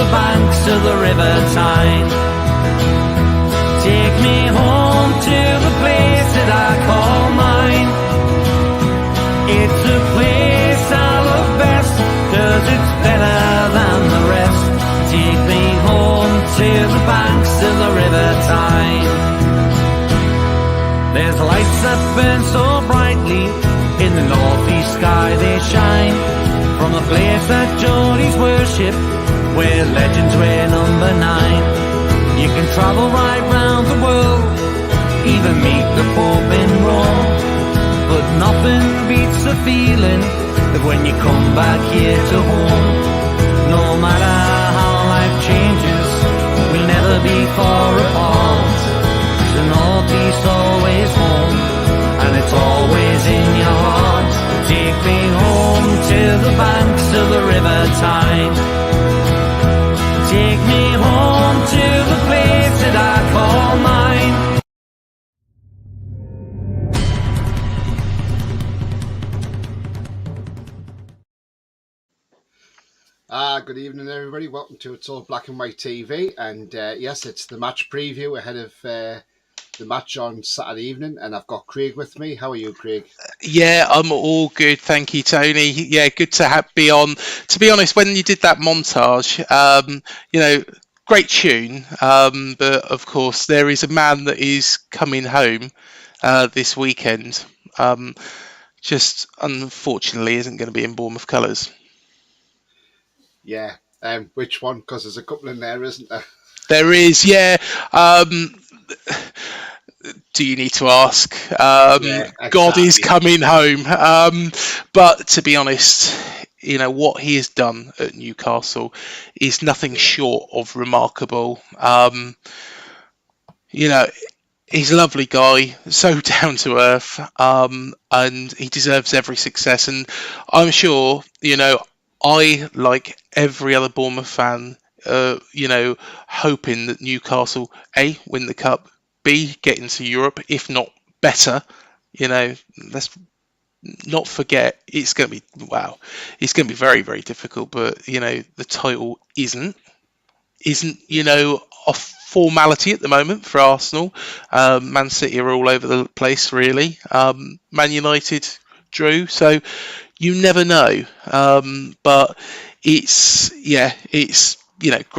the banks of the River Tyne. Take me home to the place that I call mine. It's a place I love best, 'cause it's better than the rest. Take me home to the banks of the River Tyne. There's lights that burn so brightly, in the northeast sky they shine, from the place that Geordies worship, where legends wear number 9. You can travel right round the world, even meet the Pope in Rome, but nothing beats the feeling that when you come back here to home. No matter how life changes, we'll never be far apart. The northeast always home, and it's always in your heart. Take me home to the banks of the River Tyne. Take me home to the place that I call mine. Good evening, everybody. Welcome to It's All Black and White TV. And yes, it's the match preview ahead of the match on Saturday evening. And I've got Craig with me. How are you, Craig? Yeah, I'm all good. Thank you, Tony. Yeah, good to be on. To be honest, when you did that montage, great tune. But of course, there is a man that is coming home this weekend. Just unfortunately isn't going to be in Bournemouth colours. Yeah. Which one? Because there's a couple in there, isn't there? There is, yeah. Do you need to ask? Yeah, exactly. God is coming home. But to be honest, what he has done at Newcastle is nothing short of remarkable. He's a lovely guy, so down to earth, and he deserves every success. And I'm sure, I, like every other Bournemouth fan, hoping that Newcastle, A, win the cup, B, get into Europe, if not better. Let's not forget, it's going to be very, very difficult, but, the title isn't, a formality at the moment for Arsenal. Man City are all over the place, really. Man United drew, so you never know. But it's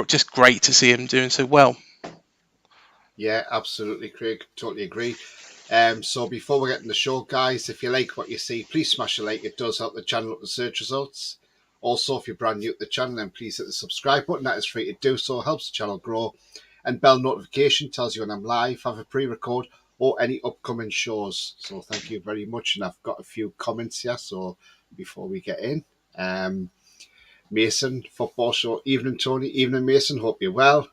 just great to see him doing so well. Yeah, absolutely, Craig. Totally agree. So before we get in the show, guys, if you like what you see, please smash a like. It does help the channel up the search results. Also, if you're brand new to the channel, then please hit the subscribe button. That is free to do so. Helps the channel grow. And bell notification tells you when I'm live, have a pre-record, or any upcoming shows. So thank you very much. And I've got a few comments here. So before we get in, Mason, football show. Evening, Tony. Evening, Mason. Hope you're well.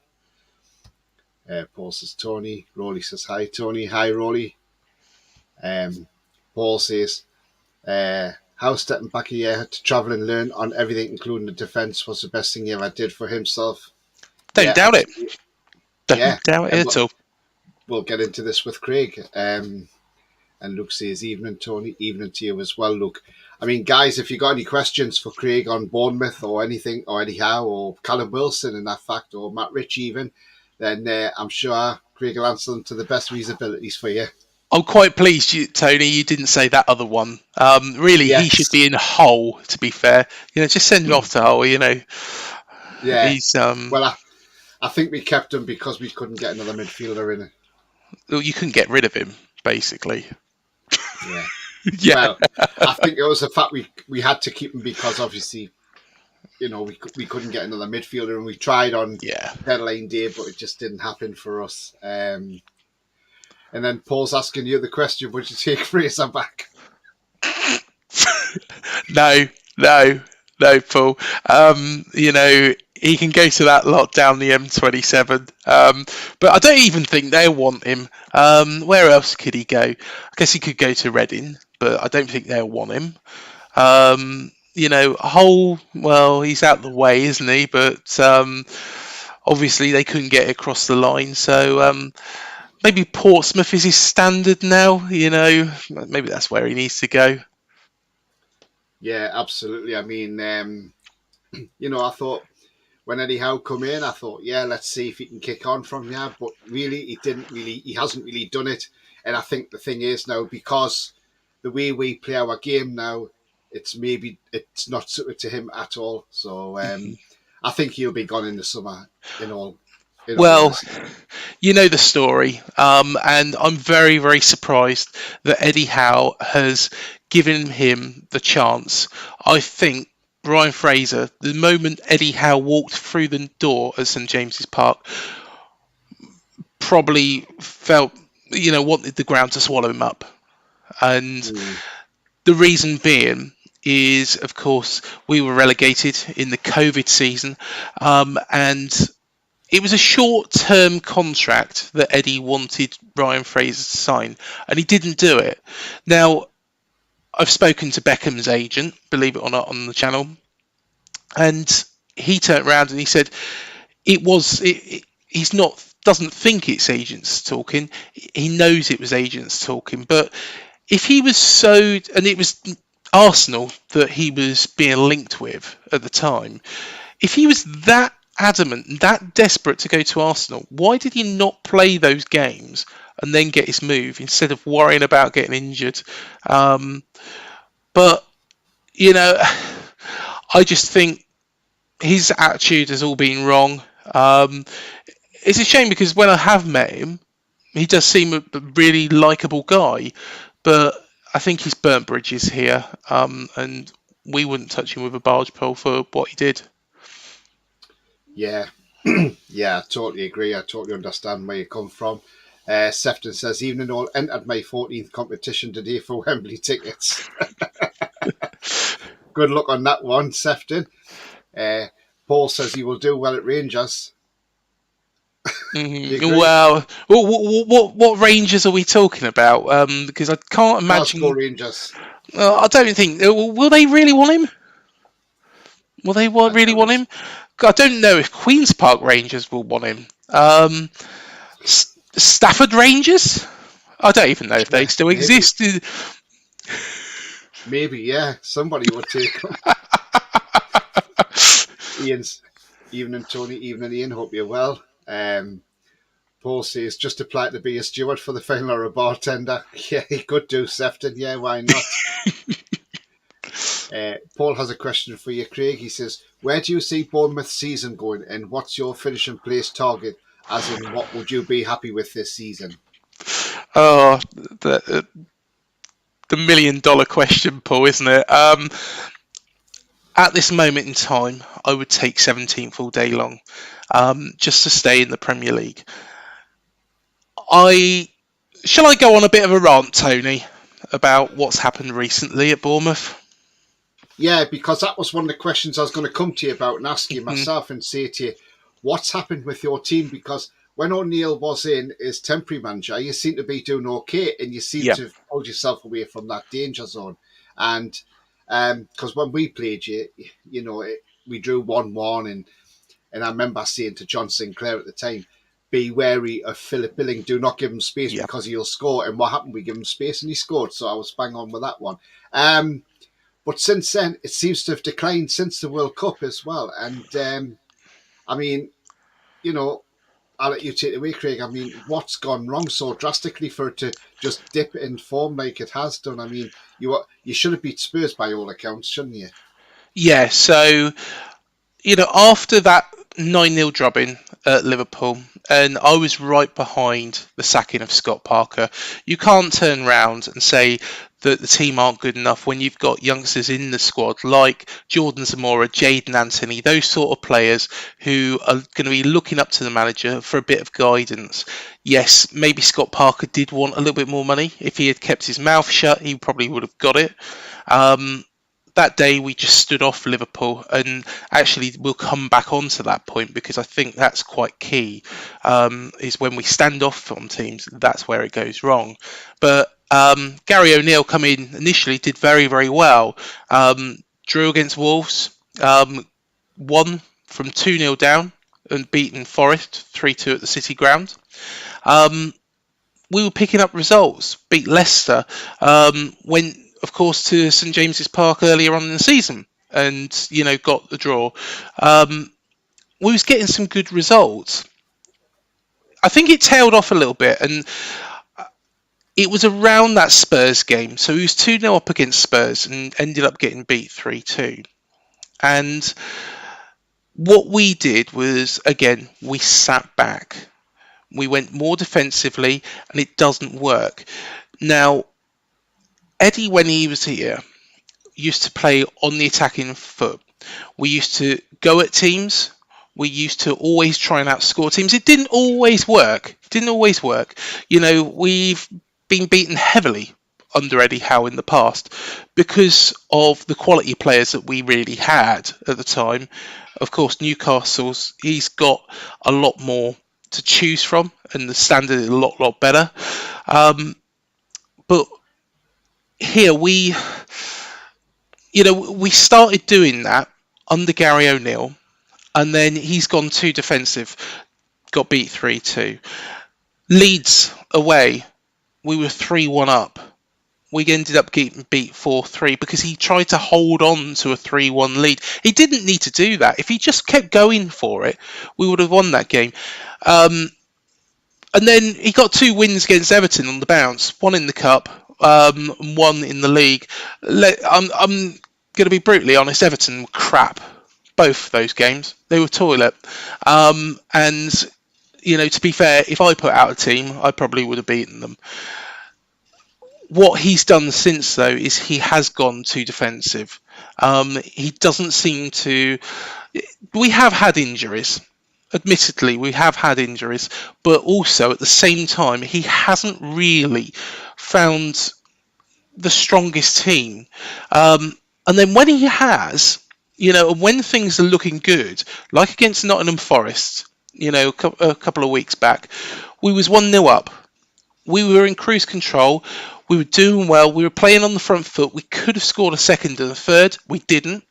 Paul says Tony. Rolly says hi, Tony. Hi, Rolly. Paul says, how stepping back a year to travel and learn on everything, including the defence, was the best thing he ever did for himself. Don't doubt it. Don't doubt it at all. We'll get into this with Craig. And Luke says, evening, Tony. Evening to you as well, Luke. I mean, guys, if you got any questions for Craig on Bournemouth or anything, or Eddie Howe, or Callum Wilson in that fact, or Matt Rich even, then I'm sure Craig will answer them to the best of his abilities for you. I'm quite pleased, Tony, you didn't say that other one. Really, yes. He should be in Hull, to be fair. Just send him off to Hull, Yeah. He's, well, I think we kept him because we couldn't get another midfielder in it. Well, you couldn't get rid of him, basically. Yeah. Yeah. Well, I think it was the fact we had to keep him because obviously, we couldn't get another midfielder, and we tried on deadline day, but it just didn't happen for us. And then Paul's asking you the question, would you take Fraser back? No, Paul. He can go to that lot down the M27. But I don't even think they'll want him. Where else could he go? I guess he could go to Reading, but I don't think they'll want him. Hull, well, he's out the way, isn't he? But obviously they couldn't get across the line. So maybe Portsmouth is his standard now. Maybe that's where he needs to go. Yeah, absolutely. I mean, I thought when Eddie Howe come in, I thought, yeah, let's see if he can kick on from here. But really, he hasn't really done it. And I think the thing is now, because the way we play our game now, it's not suited to him at all. So I think he'll be gone in the summer. In all Well, honesty. you know the story, and I'm very, very surprised that Eddie Howe has given him the chance. I think Brian Fraser, the moment Eddie Howe walked through the door at St James's Park, probably felt, wanted the ground to swallow him up. And the reason being is, of course, we were relegated in the COVID season, and it was a short-term contract that Eddie wanted Ryan Fraser to sign, and he didn't do it. Now, I've spoken to Beckham's agent, believe it or not, on the channel, and he turned around and he said he's not doesn't think it's agents talking. He knows it was agents talking, but if he was and it was Arsenal that he was being linked with at the time, if he was that adamant, that desperate to go to Arsenal, why did he not play those games and then get his move instead of worrying about getting injured? But I just think his attitude has all been wrong. It's a shame because when I have met him, he does seem a really likeable guy, but I think he's burnt bridges here, and we wouldn't touch him with a barge pole for what he did. Yeah, yeah, I totally agree. I totally understand where you come from. Sefton says, evening all, entered my 14th competition today for Wembley tickets. Good luck on that one, Sefton. Paul says he will do well at Rangers. Well, what Rangers are we talking about? Because I can't imagine. Glasgow Rangers. I don't think. Will they really want him? Will they really want him? I don't know if Queen's Park Rangers will want him. Stafford Rangers? I don't even know if they still exist. Maybe, yeah. Somebody would take them. Evening, Tony. Evening, Ian. Hope you're well. Paul says, just apply to be a steward for the final or a bartender. Yeah, he could do, Sefton. Yeah, why not? Paul has a question for you, Craig. He says, where do you see Bournemouth's season going and what's your finishing place target? As in, what would you be happy with this season? Oh, the $1 million question, Paul, isn't it? At this moment in time, I would take 17th all day long, just to stay in the Premier League. Shall I go on a bit of a rant, Tony, about what's happened recently at Bournemouth? Yeah, because that was one of the questions I was going to come to you about and ask you myself and say to you, what's happened with your team? Because when O'Neill was in as temporary manager, you seem to be doing okay and you seem to have pulled yourself away from that danger zone. And because when we played you, we drew 1-1 and I remember saying to John Sinclair at the time, be wary of Philip Billing. Do not give him space because he'll score. And what happened? We gave him space and he scored. So I was bang on with that one. But since then, it seems to have declined since the World Cup as well. And I mean, I'll let you take it away, Craig. I mean, what's gone wrong so drastically for it to just dip in form like it has done? I mean, you should have beat Spurs by all accounts, shouldn't you? Yeah, so, after that 9-0 drubbing at Liverpool, and I was right behind the sacking of Scott Parker. You can't turn round and say that the team aren't good enough when you've got youngsters in the squad like Jordan Zamora, Jadon Anthony, those sort of players who are going to be looking up to the manager for a bit of guidance. Yes, maybe Scott Parker did want a little bit more money. If he had kept his mouth shut, he probably would have got it. That day we just stood off Liverpool, and actually we'll come back onto that point because I think that's quite key, is when we stand off on teams, that's where it goes wrong. But Gary O'Neill come in initially, did very, very well. Drew against Wolves, won from 2-0 down and beaten Forest 3-2 at the City Ground. We were picking up results, beat Leicester, went of course to St James's Park earlier on in the season and got the draw. we was getting some good results. I think it tailed off a little bit, and it was around that Spurs game. So he was 2-0 up against Spurs and ended up getting beat 3-2. And what we did was, again, we sat back. We went more defensively, and it doesn't work. Now, Eddie, when he was here, used to play on the attacking foot. We used to go at teams. We used to always try and outscore teams. It didn't always work. You know, we've been beaten heavily under Eddie Howe in the past because of the quality players that we really had at the time. Of course, Newcastle's, he's got a lot more to choose from, and the standard is a lot better. But here we started doing that under Gary O'Neill, and then he's gone too defensive, got beat 3-2. Leeds away, we were 3-1 up. We ended up getting beat 4-3 because he tried to hold on to a 3-1 lead. He didn't need to do that. If he just kept going for it, we would have won that game. And then he got 2 wins against Everton on the bounce, one in the cup, one in the league. I'm going to be brutally honest, Everton were crap. Both those games, they were toilet. And, you know, to be fair, if I put out a team, I probably would have beaten them. What he's done since, though, is he has gone too defensive. He doesn't seem to... We have had injuries. Admittedly, we have had injuries. But also, at the same time, he hasn't really found the strongest team. And then when he has, you know, when things are looking good, like against Nottingham Forest, you know, a couple of weeks back, we was 1-0 up. We were in cruise control. We were doing well. We were playing on the front foot. We could have scored a second and a third. We didn't.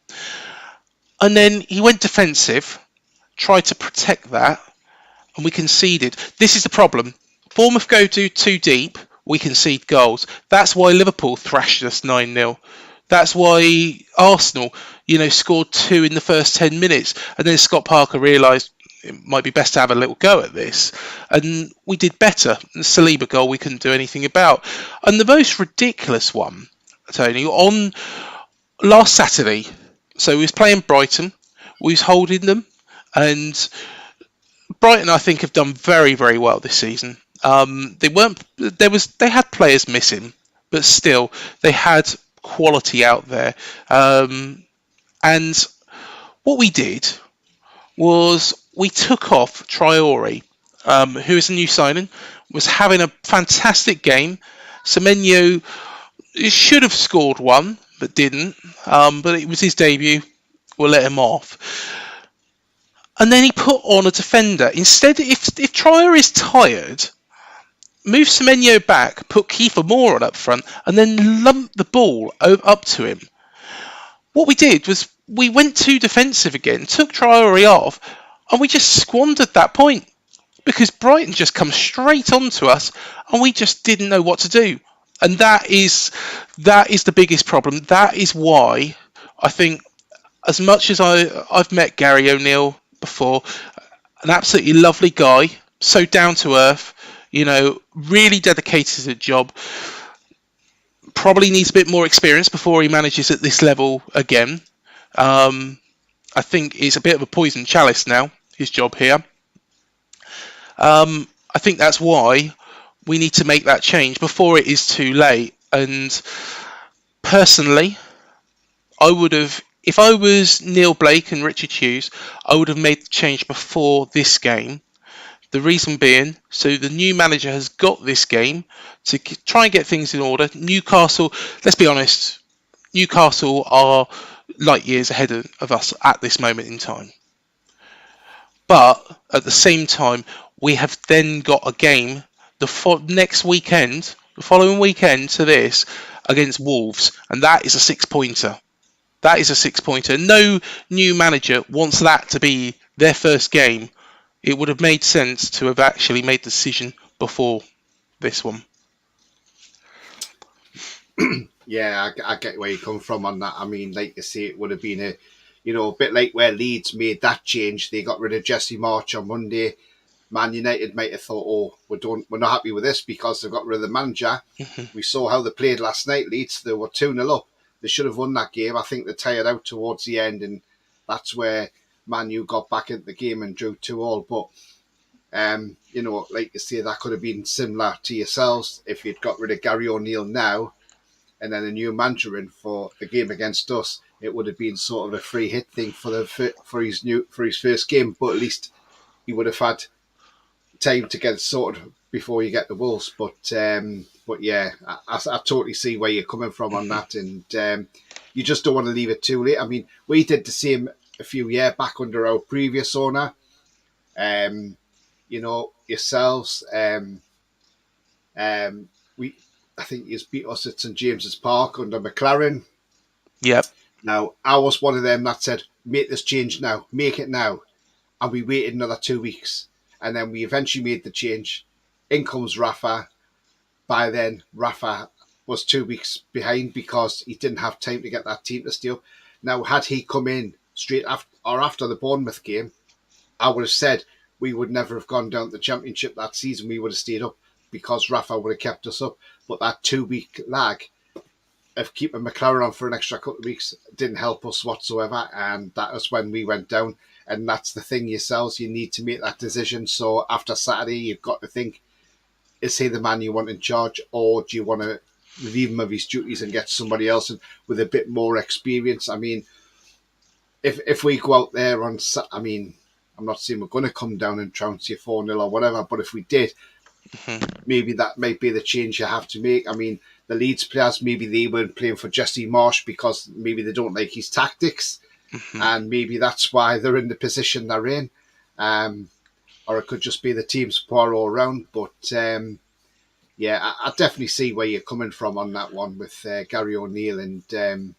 And then he went defensive, tried to protect that, and we conceded. This is the problem. Bournemouth go too deep, we concede goals. That's why Liverpool thrashed us 9-0. That's why Arsenal, you know, scored 2 in the first 10 minutes. And then Scott Parker realised it might be best to have a little go at this. And we did better. The Saliba goal we couldn't do anything about. And the most ridiculous one, Tony, on last Saturday, so we was playing Brighton, we was holding them, and Brighton, I think, have done very, very well this season. They had players missing, but still, they had quality out there. And what we did was we took off Traore, who is a new signing, was having a fantastic game. Semenyo should have scored one, but didn't. But it was his debut. We'll let him off. And then he put on a defender. Instead, if Traore is tired, move Semenyo back, put Kiefer Moore on up front, and then lump the ball up to him. What we did was we went too defensive again, took Traore off, and we just squandered that point because Brighton just come straight onto us, and we just didn't know what to do. And that is the biggest problem. That is why I think, as much as I've met Gary O'Neill before, an absolutely lovely guy, so down to earth, you know, really dedicated to the job. Probably needs a bit more experience before he manages at this level again. I think it's a bit of a poison chalice now, his job here. I think that's why we need to make that change before it is too late. And personally, I would have, if I was Neil Blake and Richard Hughes, I would have made the change before this game. The reason being, so the new manager has got this game to try and get things in order. Newcastle, let's be honest, Newcastle are light years ahead of us at this moment in time. But at the same time, we have then got a game the next weekend, the following weekend to this, against Wolves, and that is a 6-pointer. That is a 6-pointer. No new manager wants that to be their first game. It would have made sense to have actually made the decision before this one. Yeah, I get where you come from on that. I mean, like you say, it would have been You know, a bit like where Leeds made that change. They got rid of Jesse March on Monday. Man United might have thought, oh, we're not happy with this because they've got rid of the manager. We saw how they played last night, Leeds. They were 2-0 up. They should have won that game. I think they tired out towards the end, and that's where Man U got back into the game and drew 2-2. But, you know, like you say, that could have been similar to yourselves if you'd got rid of Gary O'Neill now and then a new manager in for the game against us. It would have been sort of a free hit thing for his first game, but at least he would have had time to get it sorted before you get the Wolves. But yeah, I totally see where you're coming from on that, and you just don't want to leave it too late. I mean, we did the same a few years back under our previous owner. You know, yourselves. I think you beat us at St James's Park under McLaren. Yep. Now, I was one of them that said, make this change now, make it now. And we waited another 2 weeks. And then we eventually made the change. In comes Rafa. By then, Rafa was 2 weeks behind because he didn't have time to get that team to stay up. Now, had he come in straight after the Bournemouth game, I would have said we would never have gone down to the Championship that season. We would have stayed up because Rafa would have kept us up. But that 2 week lag of keeping McLaren on for an extra couple of weeks didn't help us whatsoever. And that was when we went down. And that's the thing yourselves. You need to make that decision. So after Saturday, you've got to think, is he the man you want in charge, or do you want to relieve him of his duties and get somebody else with a bit more experience? I mean, if we go out there on, I mean, I'm not saying we're going to come down and trounce you 4-0 or whatever, but if we did, maybe that might be the change you have to make. I mean, the Leeds players, maybe they weren't playing for Jesse Marsh because maybe they don't like his tactics, and maybe that's why they're in the position they're in. Or it could just be the team's poor all around. But yeah, I definitely see where you're coming from on that one with Gary O'Neill. And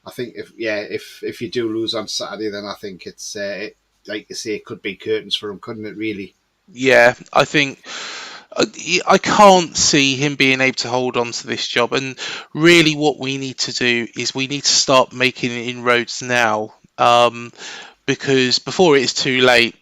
I think if you do lose on Saturday, then I think it's like you say, it could be curtains for him, couldn't it? Really? Yeah, I think I can't see him being able to hold on to this job. And really, what we need to do is we need to start making inroads now, because before it is too late.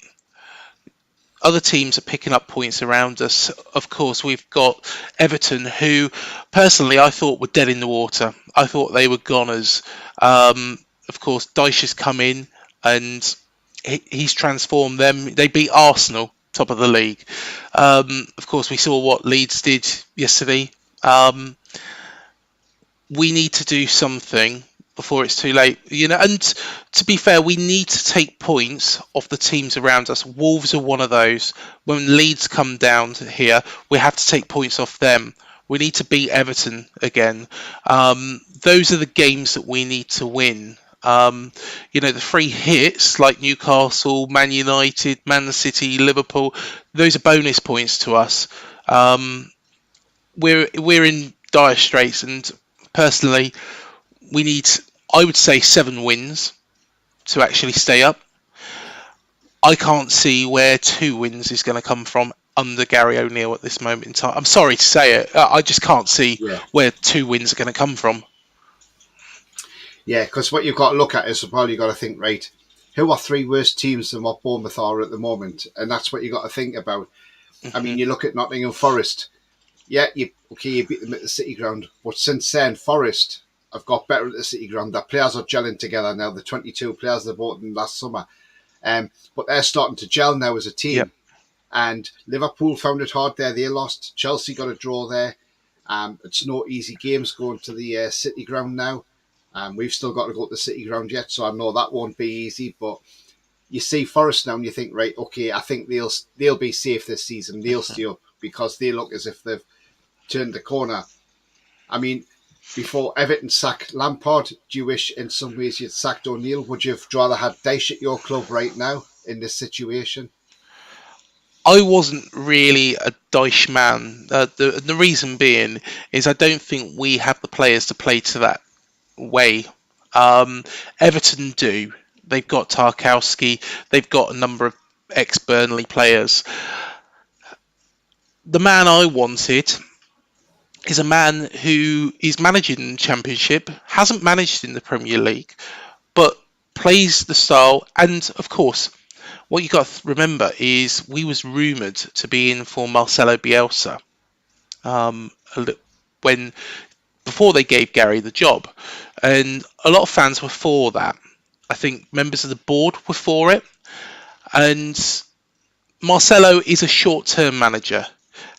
Other teams are picking up points around us. Of course, we've got Everton, who personally I thought were dead in the water. I thought they were goners. Of course, Dyche has come in and he's transformed them. They beat Arsenal, top of the league. Of course, we saw what Leeds did yesterday. We need to do something before it's too late, you know. And to be fair, we need to take points off the teams around us. Wolves are one of those. When Leeds come down to here, we have to take points off them. We need to beat Everton again. Those are the games that we need to win. You know, the free hits like Newcastle, Man United, Man City, Liverpool, those are bonus points to us. We're in dire straits, and personally, we need, I would say, 7 wins to actually stay up. I can't see where 2 wins is going to come from under Gary O'Neill at this moment in time. I'm sorry to say it. I just can't see where 2 wins are going to come from. Yeah, because what you've got to look at is probably you've got to think, right, who are 3 worse teams than what Bournemouth are at the moment? And that's what you've got to think about. I mean, you look at Nottingham Forest. Yeah, you beat them at the City Ground. But since then, Forest have got better at the City Ground. Their players are gelling together now. The 22 players they bought in last summer. But they're starting to gel now as a team. Yep. And Liverpool found it hard there. They lost. Chelsea got a draw there. It's no easy games going to the City Ground now. We've still got to go to the City Ground yet, so I know that won't be easy. But you see Forest now and you think, right, okay, I think they'll be safe this season. They'll stay up because they look as if they've turned the corner. I mean, before Everton sacked Lampard, do you wish in some ways you'd sacked O'Neill? Would you have rather had Dyche at your club right now in this situation? I wasn't really a Dyche man. The reason being is I don't think we have the players to play to that way. Everton do. They've got Tarkowski. They've got a number of ex-Burnley players. The man I wanted is a man who is managing the Championship, hasn't managed in the Premier League, but plays the style, and of course, what you got to remember is we was rumoured to be in for Marcelo Bielsa um, when before they gave Gary the job, and a lot of fans were for that. I think members of the board were for it, and Marcelo is a short-term manager.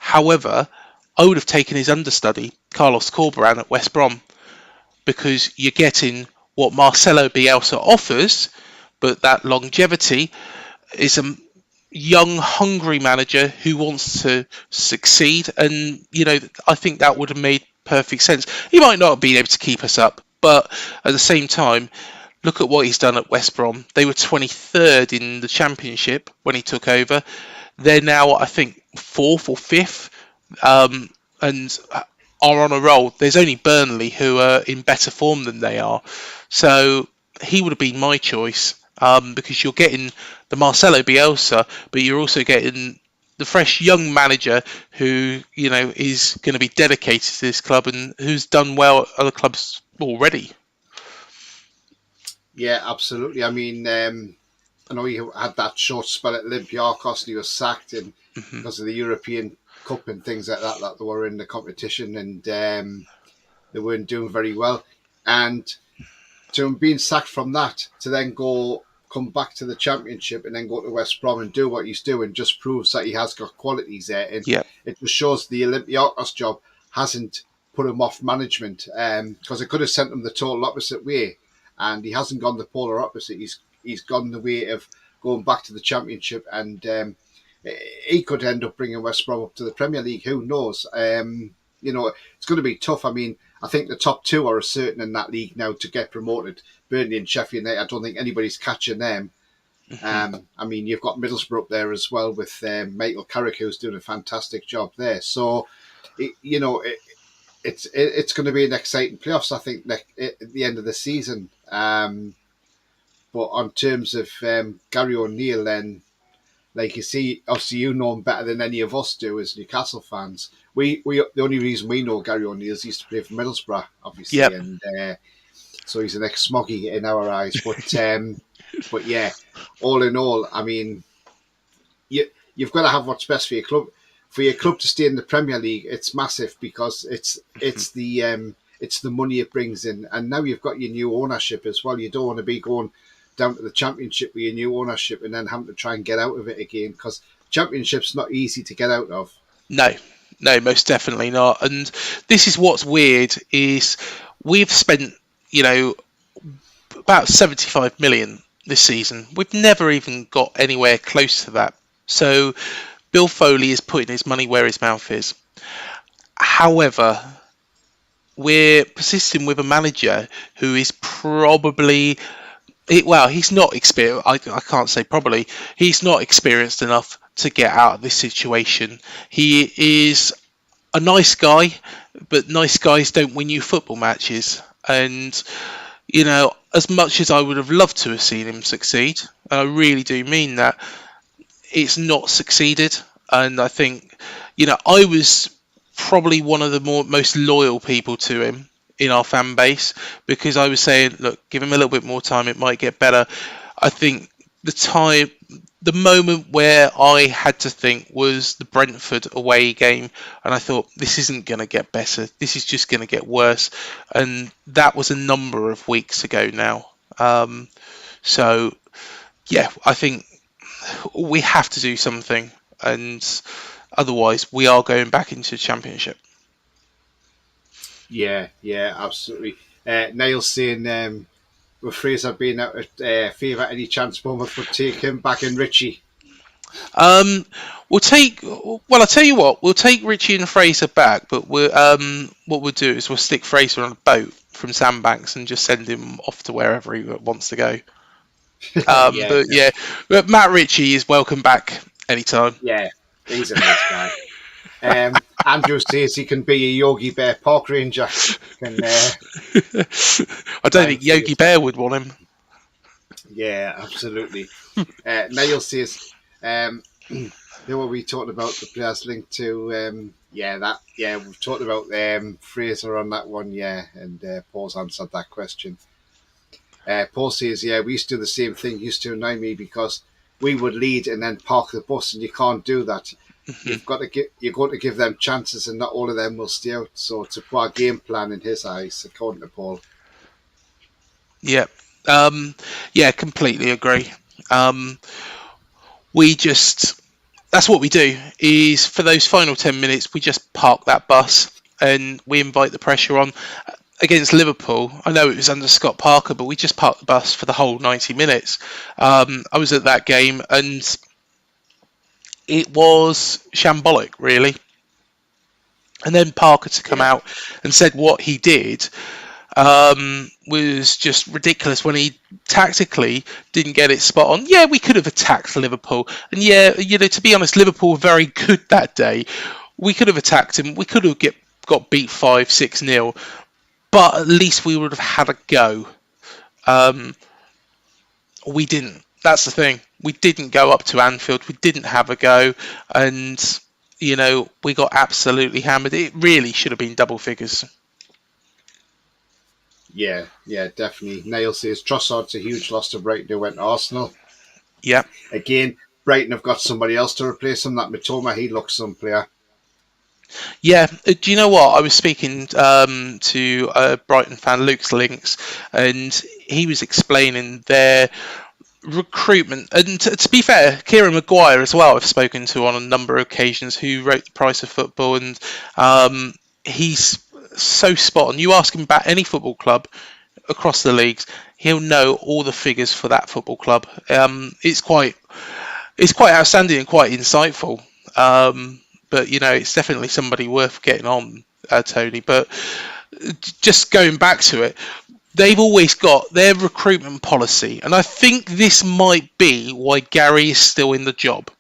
However, I would have taken his understudy, Carlos Corberán at West Brom, because you're getting what Marcelo Bielsa offers, but that longevity is a young, hungry manager who wants to succeed. And, I think that would have made perfect sense. He might not have been able to keep us up, but at the same time, look at what he's done at West Brom. They were 23rd in the Championship when he took over. They're now, I think, 4th or 5th, and are on a roll. There's only Burnley who are in better form than they are. So he would have been my choice, because you're getting the Marcelo Bielsa, but you're also getting the fresh young manager who, is going to be dedicated to this club and who's done well at other clubs already. Yeah, absolutely. I mean, I know he had that short spell at Olympiacos and he was sacked because of the European Cup and things like that they were in the competition, and they weren't doing very well. And to him being sacked from that, to then come back to the Championship and then go to West Brom and do what he's doing just proves that he has got qualities there. And it just shows the Olympiacos job hasn't put him off management, because it could have sent him the total opposite way. And he hasn't gone the polar opposite. He's gone the way of going back to the Championship, and he could end up bringing West Brom up to the Premier League. Who knows? It's going to be tough. I mean, I think the top two are certain in that league now to get promoted. Burnley and Sheffield United. I don't think anybody's catching them. I mean, you've got Middlesbrough up there as well with Michael Carrick, who's doing a fantastic job there. So, it's going to be an exciting playoffs, I think, at the end of the season. But on terms of Gary O'Neill, then, like you see, obviously you know him better than any of us do as Newcastle fans. We the only reason we know Gary O'Neill is he used to play for Middlesbrough, obviously, and so he's an ex-smoggy in our eyes. But yeah, all in all, I mean, you've got to have what's best for your club. For your club to stay in the Premier League, it's massive because it's the money it brings in, and now you've got your new ownership as well. You don't want to be going down to the Championship with your new ownership and then having to try and get out of it again, because Championship's not easy to get out of. No, most definitely not. And this is what's weird is we've spent, about 75 million this season. We've never even got anywhere close to that. So Bill Foley is putting his money where his mouth is. However, we're persisting with a manager who is probably, he's not experienced. I can't say probably. He's not experienced enough to get out of this situation. He is a nice guy, but nice guys don't win you football matches. And, as much as I would have loved to have seen him succeed, and I really do mean that, it's not succeeded. And I think, I was probably one of the most loyal people to him in our fan base, because I was saying, look, give him a little bit more time, it might get better. I think the moment where I had to think was the Brentford away game, and I thought, this isn't going to get better, this is just going to get worse. And that was a number of weeks ago now. So yeah, I think we have to do something, and otherwise we are going back into the Championship. Yeah, absolutely. Niall's saying, with Fraser being out at favour, any chance Bournemouth would take him back in Richie? I'll tell you what, we'll take Richie and Fraser back, but what we'll do is we'll stick Fraser on a boat from Sandbanks and just send him off to wherever he wants to go. But Matt Ritchie is welcome back anytime. Yeah, he's a nice guy. Andrew says he can be a Yogi Bear park ranger. I don't think Yogi Bear would want him. Yeah, absolutely. Niall says, who were we talking about? The players linked to, we've talked about Fraser on that one, and Paul's answered that question. Paul says, yeah, we used to do the same thing. Used to annoy me because we would lead and then park the bus, and you can't do that. You're going to give them chances, and not all of them will stay out. So it's a poor game plan in his eyes, according to Paul. Yeah. Yeah, completely agree. We just, that's what we do, is for those final 10 minutes, we just park that bus and we invite the pressure on. Against Liverpool, I know it was under Scott Parker, but we just parked the bus for the whole 90 minutes. I was at that game and it was shambolic, really. And then Parker to come out and said what he did was just ridiculous when he tactically didn't get it spot on. Yeah, we could have attacked Liverpool. And yeah, to be honest, Liverpool were very good that day. We could have attacked him. We could have got beat 5-6-0. But at least we would have had a go. We didn't. That's the thing. We didn't go up to Anfield. We didn't have a go. And, we got absolutely hammered. It really should have been double figures. Yeah, definitely. Niall says Trossard's a huge loss to Brighton who went to Arsenal. Yeah. Again, Brighton have got somebody else to replace him. That Mitoma, he looks some player. Yeah, do you know what? I was speaking to a Brighton fan, Luke's Links, and he was explaining their recruitment. And to be fair, Kieran Maguire as well, I've spoken to on a number of occasions, who wrote The Price of Football, and he's so spot on. You ask him about any football club across the leagues, he'll know all the figures for that football club. It's quite outstanding and quite insightful. But, it's definitely somebody worth getting on, Tony. But just going back to it, they've always got their recruitment policy. And I think this might be why Gary is still in the job.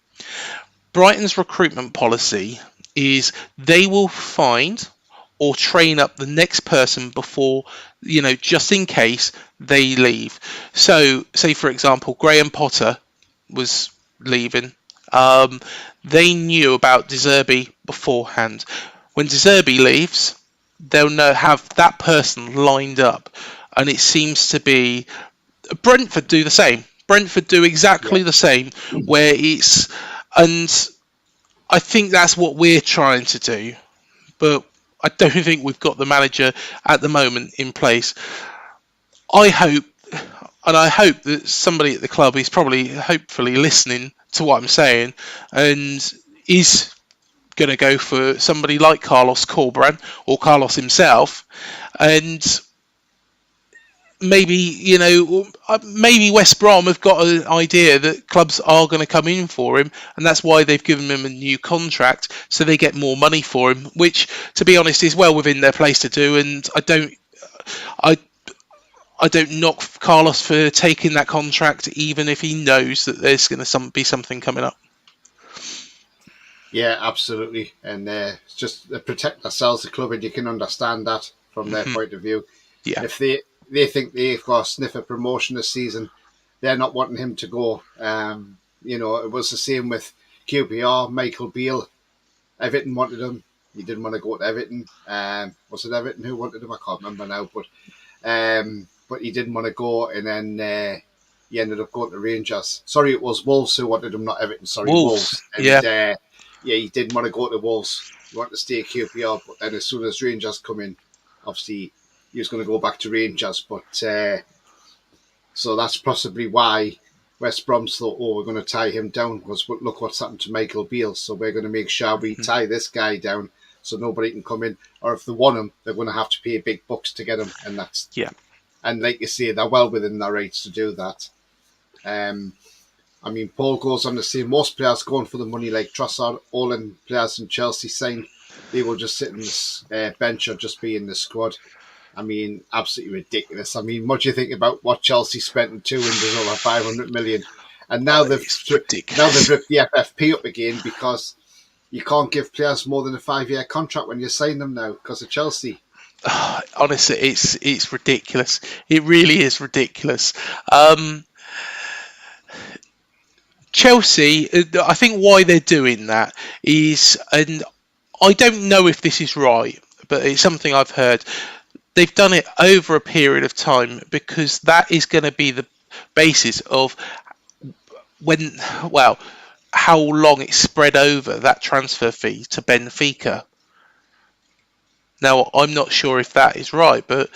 Brighton's recruitment policy is they will find or train up the next person before, just in case they leave. So, say, for example, Graham Potter was leaving. They knew about De Zerbi beforehand. When De Zerbi leaves, they'll have that person lined up, and it seems to be Brentford do the same. Brentford do exactly the same, where and I think that's what we're trying to do, but I don't think we've got the manager at the moment in place. I hope that somebody at the club is hopefully listening to what I'm saying and is going to go for somebody like Carlos Corberán or Carlos himself, and maybe West Brom have got an idea that clubs are going to come in for him, and that's why they've given him a new contract, so they get more money for him, which, to be honest, is well within their place to do. And I don't knock Carlos for taking that contract, even if he knows that there's going to be something coming up. Yeah, absolutely. And just protect themselves, the club, and you can understand that from their point of view. Yeah. If they think they've got a sniff of promotion this season, they're not wanting him to go. It was the same with QPR, Michael Beale. Everton wanted him. He didn't want to go to Everton. Was it Everton who wanted him? I can't remember now. But he didn't want to go, and then he ended up going to Rangers. Sorry, it was Wolves who wanted him, not Everton. Sorry, Wolves. And, he didn't want to go to Wolves. He wanted to stay at QPR, but then as soon as Rangers come in, obviously he was going to go back to Rangers. But so that's possibly why West Brom thought, we're going to tie him down, because look what's happened to Michael Beale. So we're going to make sure we tie this guy down so nobody can come in. Or if they want him, they're going to have to pay big bucks to get him, and that's And like you say, they're well within their rights to do that. Paul goes on to say most players going for the money, like Trossard, all in players in Chelsea signed, they will just sit in the bench or just be in the squad. Absolutely ridiculous. What do you think about what Chelsea spent in 2 windows, over 500 million? And now they've ripped the FFP up again, because you can't give players more than a 5-year contract when you sign them now because of Chelsea. Honestly, it's ridiculous. It really is ridiculous. Chelsea, I think why they're doing that is, and I don't know if this is right, but it's something I've heard, they've done it over a period of time, because that is going to be the basis of how long it's spread over, that transfer fee to Benfica. Now, I'm not sure if that is right, but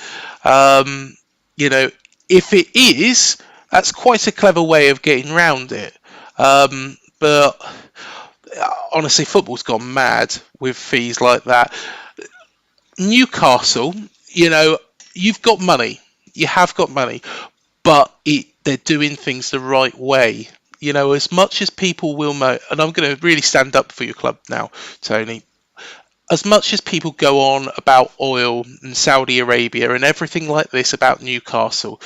if it is, that's quite a clever way of getting round it. But honestly, football's gone mad with fees like that. Newcastle, you've got money. You have got money, but they're doing things the right way. As much as people will and I'm going to really stand up for your club now, Tony. As much as people go on about oil and Saudi Arabia and everything like this about Newcastle,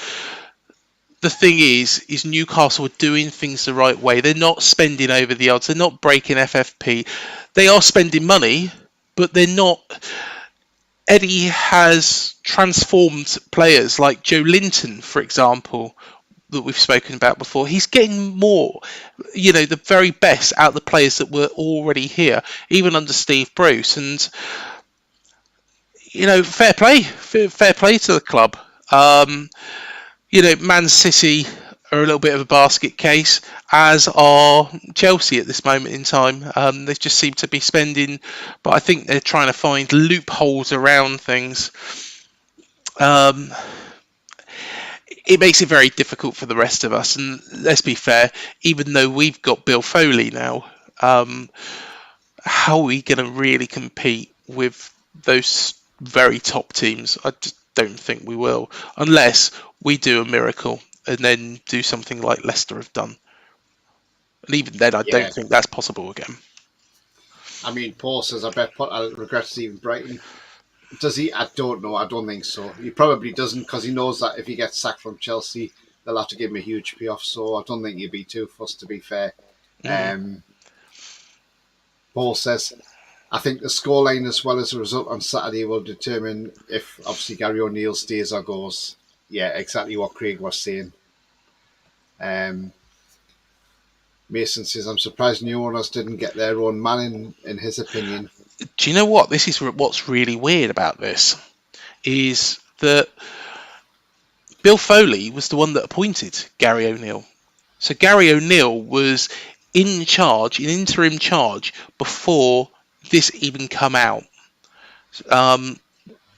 the thing is Newcastle are doing things the right way. They're not spending over the odds. They're not breaking FFP. They are spending money, but they're not. Eddie has transformed players like Joe Linton, for example, that we've spoken about before. He's getting more, the very best out of the players that were already here, even under Steve Bruce. And, fair play to the club. Man City are a little bit of a basket case, as are Chelsea at this moment in time. They just seem to be spending, but I think they're trying to find loopholes around things. It makes it very difficult for the rest of us. And let's be fair, even though we've got Bill Foley now, how are we going to really compete with those very top teams? I just don't think we will, unless we do a miracle and then do something like Leicester have done. And even then, I don't think that's possible again. I mean, Paul says, I bet I regret Stephen Brighton. Does he? I don't know. I don't think so. He probably doesn't, because he knows that if he gets sacked from Chelsea, they'll have to give him a huge payoff. So I don't think he'd be too fussed, to be fair. Paul says, I think the scoreline as well as the result on Saturday will determine if obviously Gary O'Neill stays or goes. Yeah, exactly what Craig was saying. Mason says, I'm surprised new owners didn't get their own man in his opinion. Do you know what? This is what's really weird about this, is that Bill Foley was the one that appointed Gary O'Neill. So Gary O'Neill was in interim charge, before this even come out.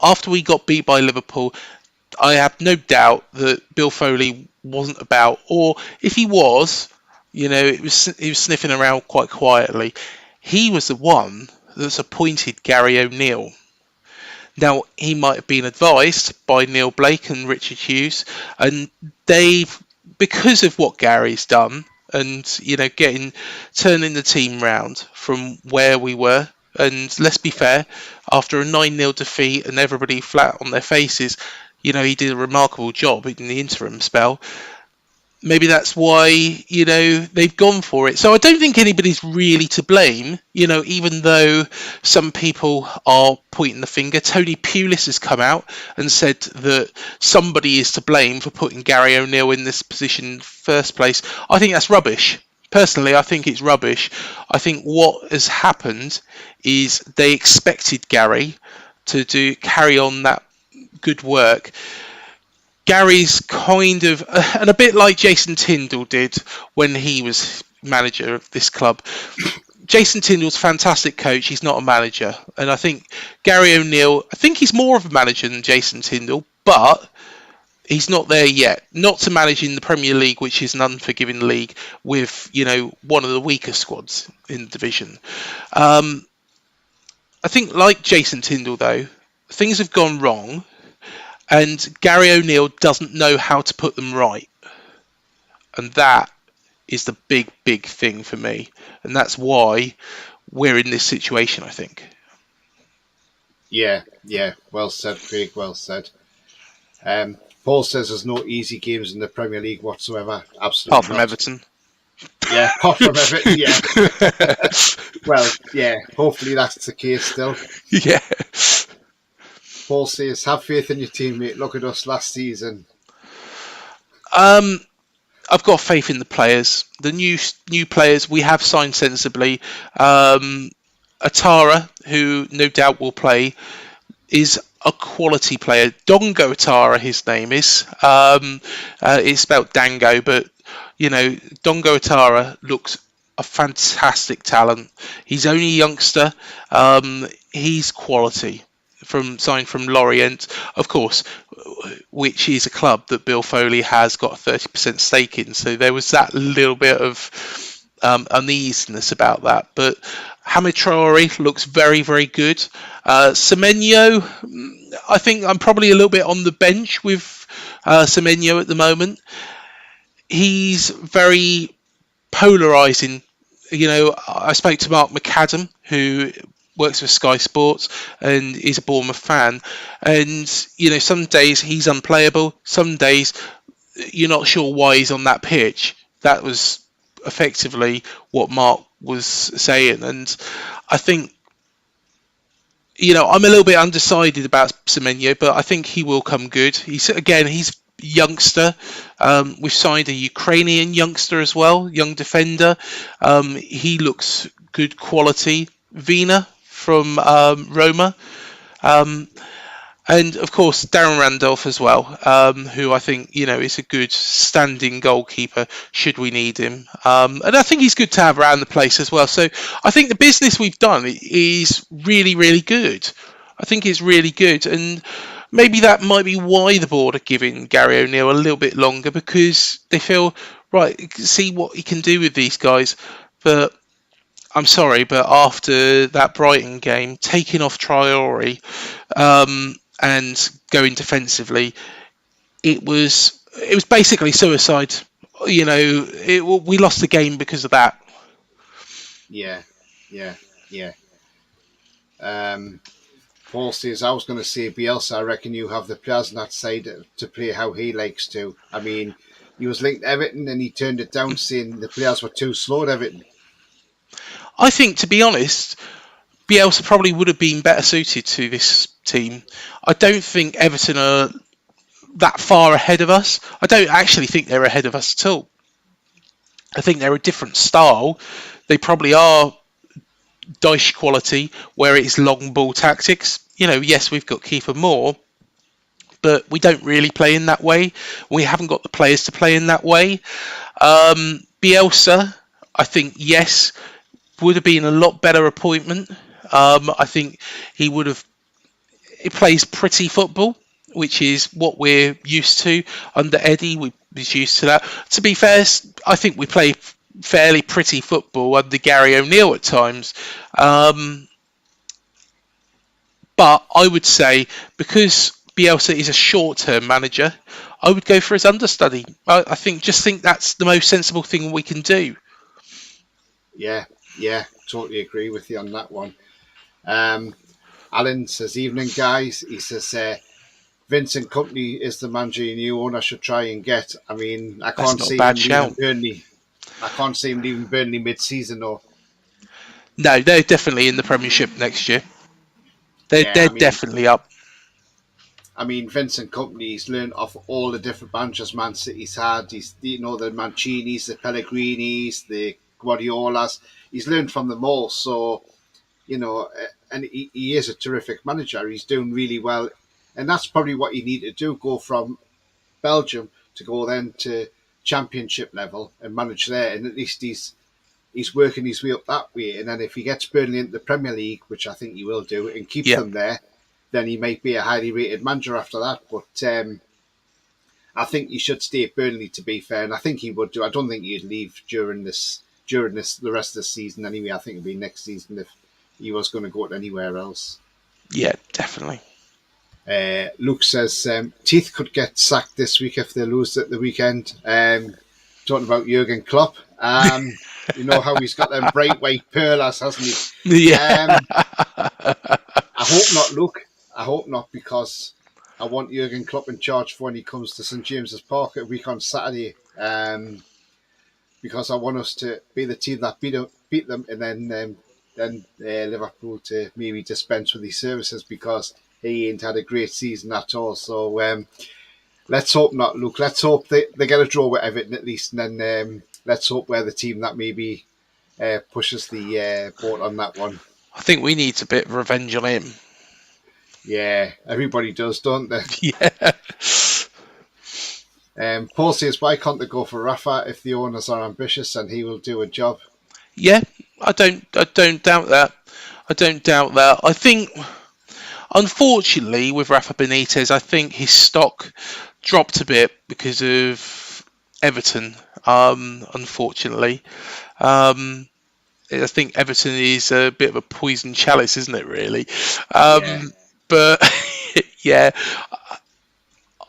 After we got beat by Liverpool, I have no doubt that Bill Foley wasn't about, or if he was, he was sniffing around quite quietly. He was the one that's appointed Gary O'Neill. Now, he might have been advised by Neil Blake and Richard Hughes, and they've, because of what Gary's done, and turning the team round from where we were. And let's be fair, after a 9-0 defeat and everybody flat on their faces, he did a remarkable job in the interim spell. Maybe that's why, they've gone for it. So I don't think anybody's really to blame, even though some people are pointing the finger. Tony Pulis has come out and said that somebody is to blame for putting Gary O'Neill in this position in the first place. I think that's rubbish. Personally, I think it's rubbish. I think what has happened is they expected Gary to carry on that good work. Gary's kind of, and a bit like Jason Tindall did when he was manager of this club. Jason Tindall's a fantastic coach. He's not a manager. And I think Gary O'Neill, I think he's more of a manager than Jason Tindall, but he's not there yet. Not to manage in the Premier League, which is an unforgiving league with, one of the weaker squads in the division. I think like Jason Tindall, though, things have gone wrong. And Gary O'Neill doesn't know how to put them right. And that is the big, big thing for me. And that's why we're in this situation, I think. Yeah. Well said, Craig. Well said. Paul says there's no easy games in the Premier League whatsoever. Absolutely Apart from not. Everton. Yeah, apart from Everton, yeah. Well, yeah, hopefully that's the case still. Yeah. Paul says, have faith in your teammate. Look at us last season. I've got faith in the players. The new players we have signed sensibly. Atara, who no doubt will play, is a quality player. Dongo Atara, his name is. It's spelled Dango, but Dongo Atara looks a fantastic talent. He's only a youngster. He's quality. Signed from Lorient, of course, which is a club that Bill Foley has got a 30% stake in. So there was that little bit of uneasiness about that. But Hamid Traore looks very, very good. Semenyo, I think I'm probably a little bit on the bench with Semenyo at the moment. He's very polarising. I spoke to Mark McAdam, who works for Sky Sports and is a Bournemouth fan. And, some days he's unplayable. Some days you're not sure why he's on that pitch. That was effectively what Mark was saying. And I think, I'm a little bit undecided about Semenyo, but I think he will come good. He's youngster. We've signed a Ukrainian youngster as well, young defender. He looks good quality. Vina from Roma. And of course, Darren Randolph as well, who I think, is a good standing goalkeeper should we need him. And I think he's good to have around the place as well. So I think the business we've done is really, really good. I think it's really good. And maybe that might be why the board are giving Gary O'Neill a little bit longer, because they feel, right, see what he can do with these guys. But I'm sorry, but after that Brighton game, taking off Traore and going defensively, it was basically suicide. We lost the game because of that. Yeah. Paul says, I was going to say Bielsa, I reckon you have the players on that side to play how he likes to. I mean, he was linked to Everton and he turned it down, saying the players were too slow at Everton. I think, to be honest, Bielsa probably would have been better suited to this team. I don't think Everton are that far ahead of us. I don't actually think they're ahead of us at all. I think they're a different style. They probably are Dyche quality, where it's long ball tactics. Yes, we've got Kiefer Moore, but we don't really play in that way. We haven't got the players to play in that way. Bielsa, I think, yes, would have been a lot better appointment. I think he plays pretty football, which is what we're used to under Eddie. We was used to that. To be fair, I think we play fairly pretty football under Gary O'Neill at times. But I would say, because Bielsa is a short-term manager, I would go for his understudy. I think that's the most sensible thing we can do. Yeah, totally agree with you on that one. Alan says, evening guys. He says, Vincent Kompany is the manager your new owner should try and get. I mean, I can't see him leaving Burnley. I can't see him leaving Burnley mid-season though. No, they're definitely in the Premiership next year. They're definitely up. I mean, Vincent Kompany's learned off all the different managers Man City's had. He's, the Mancinis, the Pellegrinis, the Guardiolas. He's learned from them all. So, and he is a terrific manager. He's doing really well. And that's probably what you need to do, go from Belgium to go then to Championship level and manage there. And at least he's working his way up that way. And then if he gets Burnley into the Premier League, which I think he will do, and keeps them there, then he might be a highly rated manager after that. But I think he should stay at Burnley, to be fair, and I think he would do. I don't think he'd leave during the rest of the season anyway. I think it'd be next season if he was going to go to anywhere else. Yeah, definitely. Luke says Teeth could get sacked this week if they lose at the weekend. Talking about Jurgen Klopp. You know how he's got them bright white pearlers, hasn't he? Yeah. I hope not, Luke. I hope not, because I want Jurgen Klopp in charge for when he comes to St James's Park a week on Saturday. Because I want us to be the team that beat them, and then Liverpool to maybe dispense with these services, because he ain't had a great season at all. So let's hope not, Luke. Let's hope they get a draw with Everton at least, and then let's hope we're the team that maybe pushes the boat on that one. I think we need a bit of revenge on him. Yeah, everybody does, don't they? Yeah. Paul says, why can't they go for Rafa? If the owners are ambitious, and he will do a job. Yeah, I don't doubt that. I don't doubt that. I think, unfortunately, with Rafa Benitez, I think his stock dropped a bit because of Everton. Unfortunately, I think Everton is a bit of a poison chalice, isn't it? Really, Yeah, but yeah,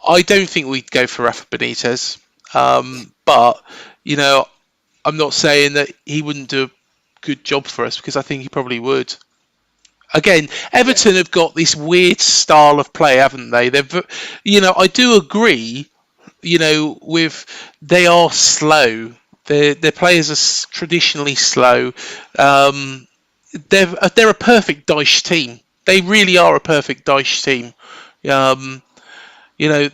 I don't think we'd go for Rafa Benitez. But you know, I'm not saying that he wouldn't do a good job for us because I think he probably would. Again, yeah, Everton have got this weird style of play, haven't they? I do agree. With they are slow. Their players are traditionally slow. Um, they're a perfect Dyche team. They really are a perfect Dyche team. Um, you know,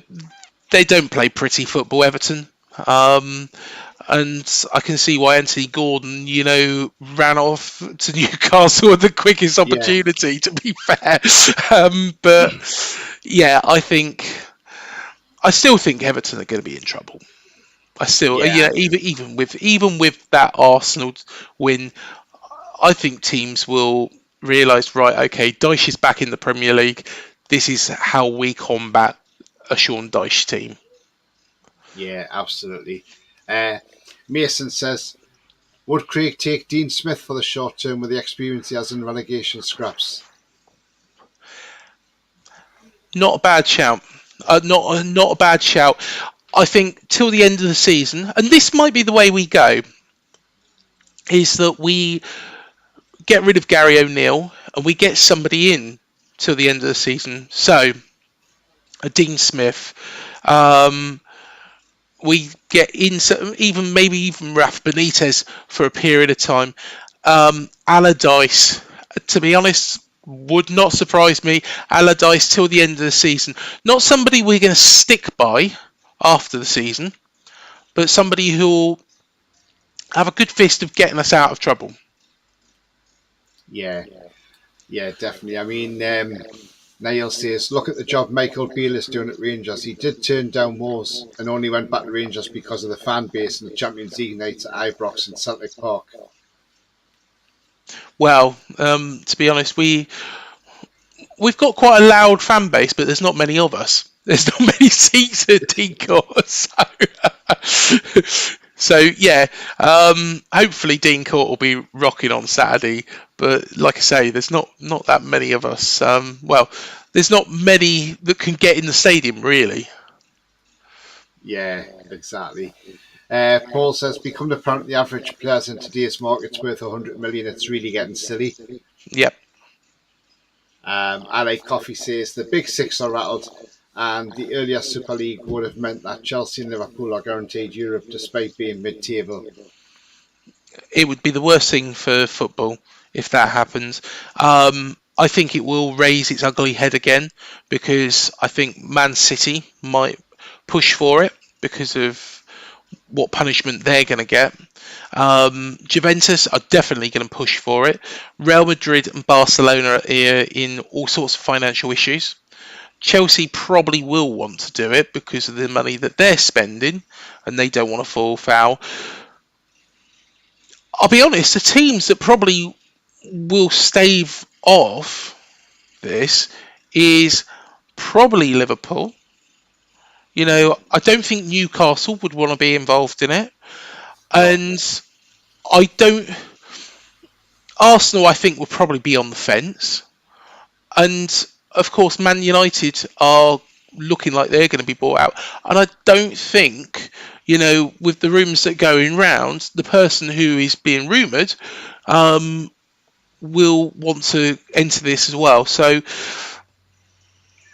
they don't play pretty football, Everton. Um, and I can see why Anthony Gordon, ran off to Newcastle at the quickest yeah, opportunity. To be fair, but yeah, I still think Everton are going to be in trouble. I still, yeah, even with that Arsenal win, I think teams will realise, right, okay, Dyche is back in the Premier League. This is how we combat a Sean Dyche team. yeah, absolutely. Uh, Mason says, would Craig take Dean Smith for the short term with the experience he has in relegation scraps? Not a bad shout. Not a bad shout. I think till the end of the season, and this might be the way we go, is that we get rid of Gary O'Neill and we get somebody in till the end of the season. So, a Dean Smith. Um, we get in even Raf Benitez for a period of time. Allardyce, to be honest, would not surprise me. Allardyce till the end of the season. Not somebody we're going to stick by after the season, but somebody who will have a good fist of getting us out of trouble. Yeah, yeah, definitely. I mean, Niall says, look at the job Michael Beale is doing at Rangers. He did turn down Moores and only went back to Rangers because of the fan base and the Champions League nights at Ibrox and Celtic Park. Well, to be honest, we've got quite a loud fan base, but there's not many of us. There's not many seats at Dean-Court, so yeah. Hopefully Dean-Court will be rocking on Saturday, but like I say, there's not that many of us. There's not many that can get in the stadium really. Yeah, exactly. Paul says, become apparent the average players in today's market's worth 100 million. It's really getting silly. Yep. I Like Coffee says, the big six are rattled, and the earlier Super League would have meant that Chelsea and Liverpool are guaranteed Europe despite being mid-table. It would be the worst thing for football if that happens. I think it will raise its ugly head again because I think Man City might push for it because of what punishment they're going to get. Juventus are definitely going to push for it. Real Madrid and Barcelona are in all sorts of financial issues. Chelsea probably will want to do it because of the money that they're spending and they don't want to fall foul. I'll be honest, the teams that probably will stave off this is probably Liverpool. I don't think Newcastle would want to be involved in it. And I don't. Arsenal, I think, will probably be on the fence. And of course, Man United are looking like they're going to be bought out. And I don't think, with the rumours that are going round, the person who is being rumoured will want to enter this as well. So,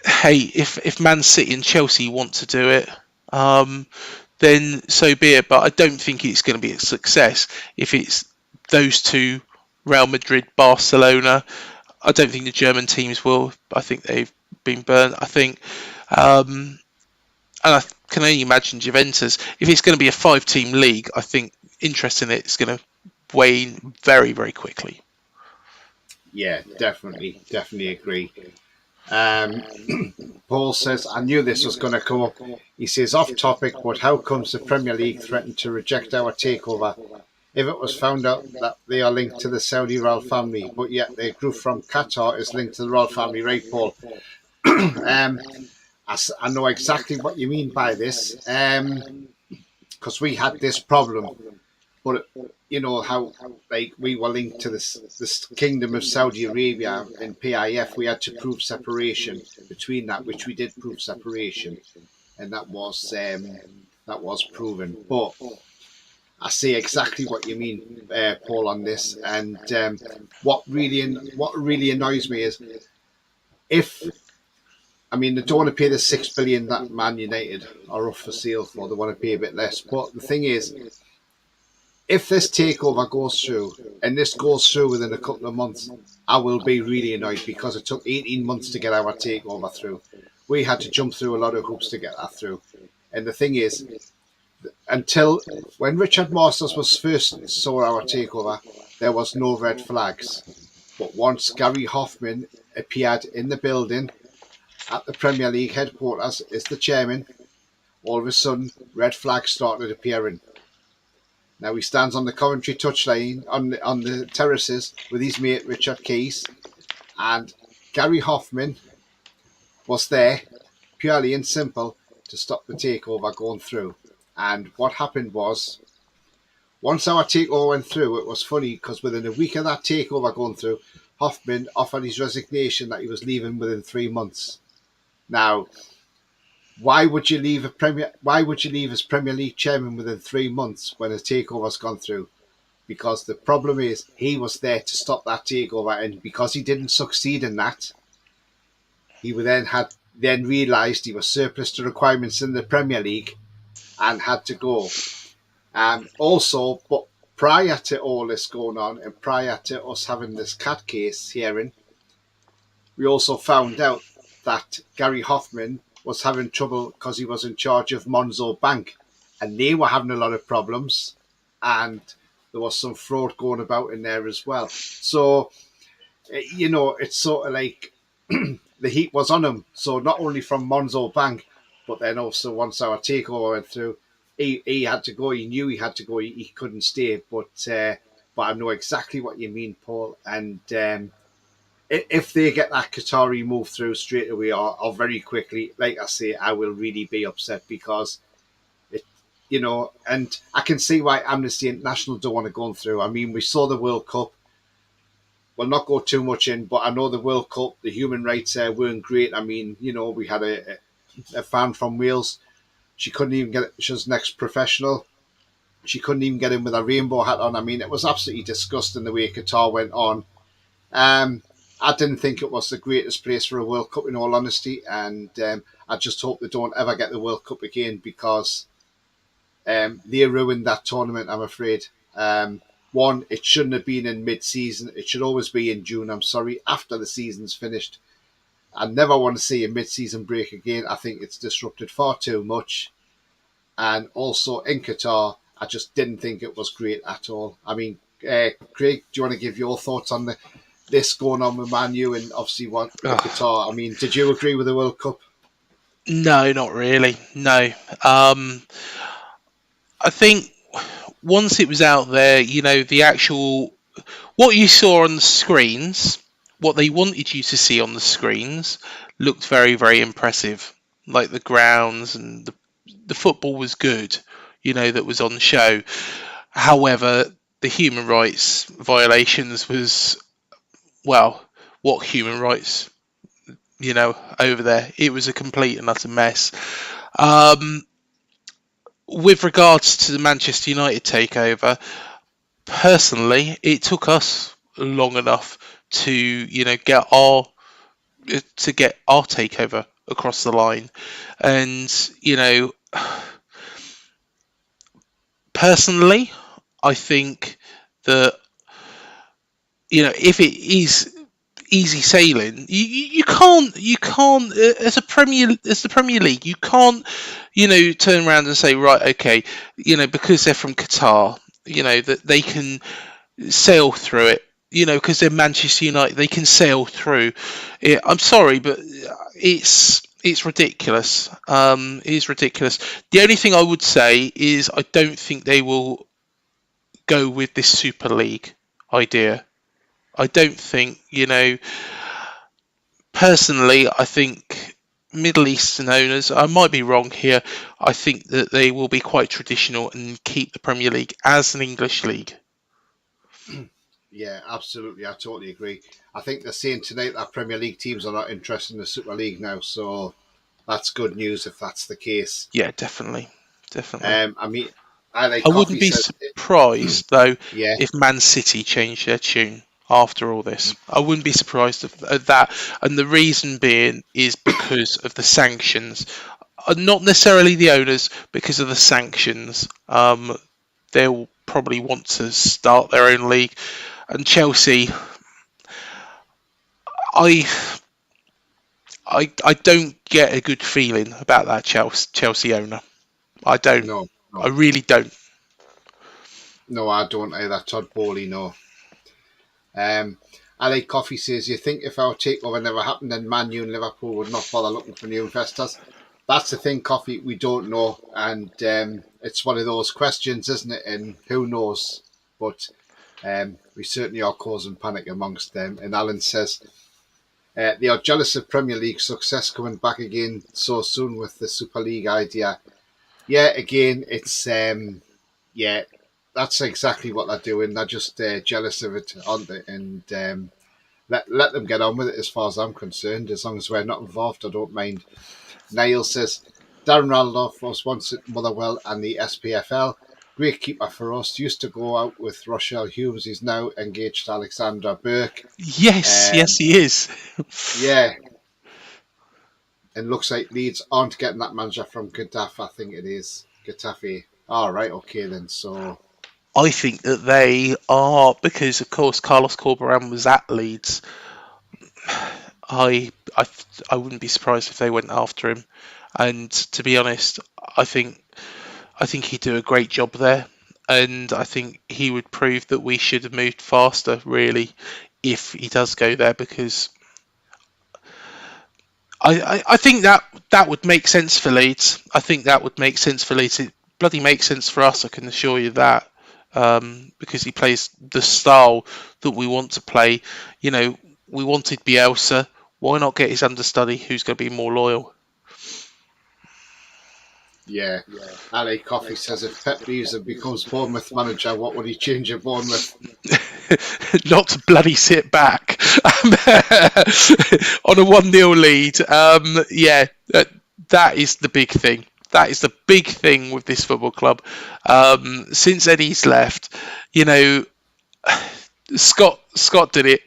hey, if Man City and Chelsea want to do it, then so be it. But I don't think it's going to be a success if it's those two, Real Madrid, Barcelona. I don't think the German teams will. I think they've been burnt. I think, and I can only imagine Juventus. If it's going to be a 5-team league, I think interest in it is going to wane very, very quickly. Yeah, definitely agree. Paul says, I knew this was going to come up. He says, off topic, but how comes the Premier League threatened to reject our takeover if it was found out that they are linked to the Saudi royal family, but yet their group from Qatar is linked to the royal family, right, Paul? I know exactly what you mean by this, because we had this problem, but you know how like we were linked to this kingdom of Saudi Arabia in PIF. We had to prove separation between that, which we did prove separation, and that was proven. But I see exactly what you mean, Paul, on this. And what really annoys me is if they don't want to pay the $6 billion that Man United are up for sale for. They want to pay a bit less. But the thing is, if this takeover goes through, and this goes through within a couple of months, I will be really annoyed because it took 18 months to get our takeover through. We had to jump through a lot of hoops to get that through. And the thing is, until when Richard Masters was first saw our takeover, there was no red flags. But once Gary Hoffman appeared in the building at the Premier League headquarters as the chairman, all of a sudden red flags started appearing. Now he stands on the commentary touchline on the terraces with his mate Richard Keys, and Gary Hoffman was there purely and simple to stop the takeover going through. And what happened was, once our takeover went through, it was funny because within a week of that takeover going through, Hoffman offered his resignation that he was leaving within 3 months. Now, why would you leave as Premier League chairman within 3 months when a takeover's gone through? Because the problem is he was there to stop that takeover, and because he didn't succeed in that, he then realised he was surplus to requirements in the Premier League and had to go. Also, but prior to all this going on and prior to us having this cat case hearing, we also found out that Gary Hoffman was having trouble because he was in charge of Monzo Bank, and they were having a lot of problems, and there was some fraud going about in there as well. So, it's sort of like the heat was on him. So not only from Monzo Bank, but then also once our takeover went through, he had to go. He knew he had to go. He couldn't stay. But I know exactly what you mean, Paul. And if they get that Qatari move through straight away or very quickly, like I say, I will really be upset because and I can see why Amnesty International don't want to go through. I mean, we saw the World Cup. We'll not go too much in, but I know the World Cup, the human rights there weren't great. I mean, we had a fan from Wales. She couldn't even get it. She was next professional. She couldn't even get in with a rainbow hat on. I mean, it was absolutely disgusting the way Qatar went on. I didn't think it was the greatest place for a World Cup, in all honesty, and I just hope they don't ever get the World Cup again because they ruined that tournament, I'm afraid. One, it shouldn't have been in mid-season. It should always be in June, I'm sorry, after the season's finished. I never want to see a mid-season break again. I think it's disrupted far too much. And also in Qatar, I just didn't think it was great at all. I mean, Craig, do you want to give your thoughts on this going on with Man U and obviously what Qatar? I mean, did you agree with the World Cup? No, not really. No. I think once it was out there, the actual what you saw on the screens, what they wanted you to see on the screens, looked very, very impressive. Like the grounds and the football was good, that was on show. However, the human rights violations was, well, what human rights, over there? It was a complete and utter mess. With regards to the Manchester United takeover, personally, it took us long enough to, get our takeover across the line, and personally, I think that if it is easy sailing, you can't as the Premier League, you can't turn around and say, right, okay, because they're from Qatar, that they can sail through it because they're Manchester United, they can sail through. I'm sorry, but it's ridiculous. It is ridiculous. The only thing I would say is I don't think they will go with this Super League idea. I don't think, personally, I think Middle Eastern owners, I might be wrong here, I think that they will be quite traditional and keep the Premier League as an English league. Yeah, absolutely. I totally agree. I think they're saying tonight that Premier League teams are not interested in the Super League now, so that's good news if that's the case. Yeah, definitely. I mean, I like I Coffee wouldn't be said, surprised, though, yeah, if Man City changed their tune after all this. I wouldn't be surprised at that. And the reason being is because of the sanctions. Not necessarily the owners, because of the sanctions. They'll probably want to start their own league. And Chelsea, I don't get a good feeling about that Chelsea owner. I don't. no, I no, really don't. no, I don't either. Todd Bowley, no. I like Coffee says, you think if our takeover never happened, then Man U and Liverpool would not bother looking for new investors? That's the thing, Coffee. We don't know, and it's one of those questions, isn't it? And who knows? But we certainly are causing panic amongst them. And Alan says they are jealous of Premier League success coming back again so soon with the Super League idea. Yeah, again, it's yeah, that's exactly what they're doing. They're just jealous of it, aren't they? And let them get on with it. As far as I'm concerned, as long as we're not involved, I don't mind. Niall says Darren Randolph was once at Motherwell and the SPFL. Great keeper for us. Used to go out with Rochelle Humes. He's now engaged to Alexander Burke. Yes, yes, he is. Yeah. And looks like Leeds aren't getting that manager from Getafe. I think it is Getafe. All right, okay then. So I think that they are, because of course Carlos Corberán was at Leeds. I wouldn't be surprised if they went after him. And to be honest, I think he'd do a great job there. And I think he would prove that we should have moved faster, really, if he does go there, because I think that would make sense for Leeds. I think that would make sense for Leeds. It bloody makes sense for us, I can assure you that. Because he plays the style that we want to play. We wanted Bielsa. Why not get his understudy who's going to be more loyal? yeah. Ali Coffey says if Pep leaves and becomes Bournemouth manager, what would he change at Bournemouth? Not to bloody sit back on a 1-0 lead. Yeah, that is the big thing. That is the big thing with this football club. Since Eddie's left, Scott did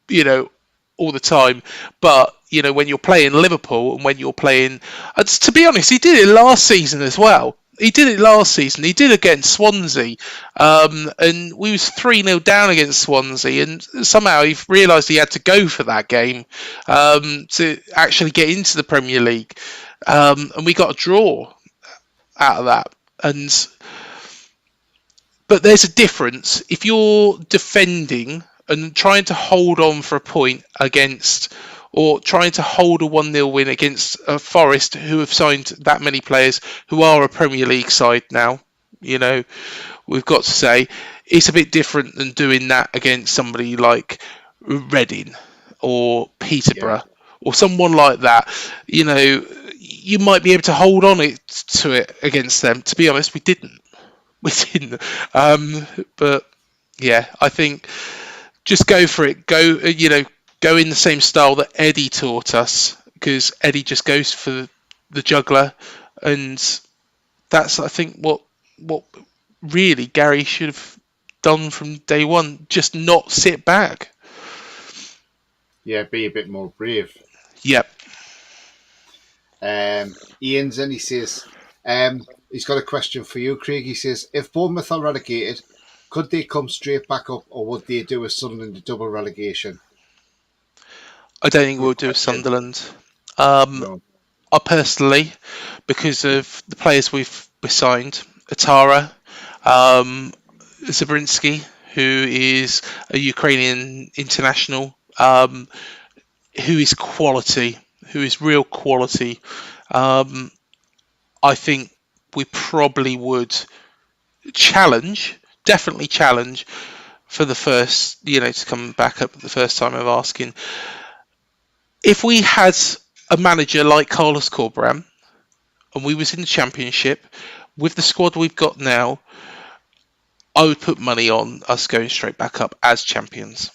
it, all the time. But, when you're playing Liverpool and when you're playing... to be honest, he did it last season as well. He did it last season. He did it against Swansea. And we was 3-0 down against Swansea. And somehow he realised he had to go for that game to actually get into the Premier League. And we got a draw out of that. But there's a difference. If you're defending and trying to hold on for a point against, or trying to hold a 1-0 win against Forest, who have signed that many players, who are a Premier League side now, we've got to say, it's a bit different than doing that against somebody like Reading or Peterborough or someone like that. You might be able to hold on to it against them. To be honest, we didn't. But yeah, I think just go for it. Go in the same style that Eddie taught us, because Eddie just goes for the juggler, and that's, I think, what really Gary should have done from day one. Just not sit back. Yeah, be a bit more brave. Yep. Ian's in, he says, he's got a question for you, Craig. He says, if Bournemouth are relegated, could they come straight back up, or would they do a Sunderland double relegation? I don't think we'll do Sunderland. No. I personally, because of the players we've signed, Atara, Zabrinski, who is a Ukrainian international, who is quality, who is real quality. I think we probably would definitely challenge for the first, to come back up the first time of asking. If we had a manager like Carlos Corberán and we was in the Championship with the squad we've got now, I would put money on us going straight back up as champions.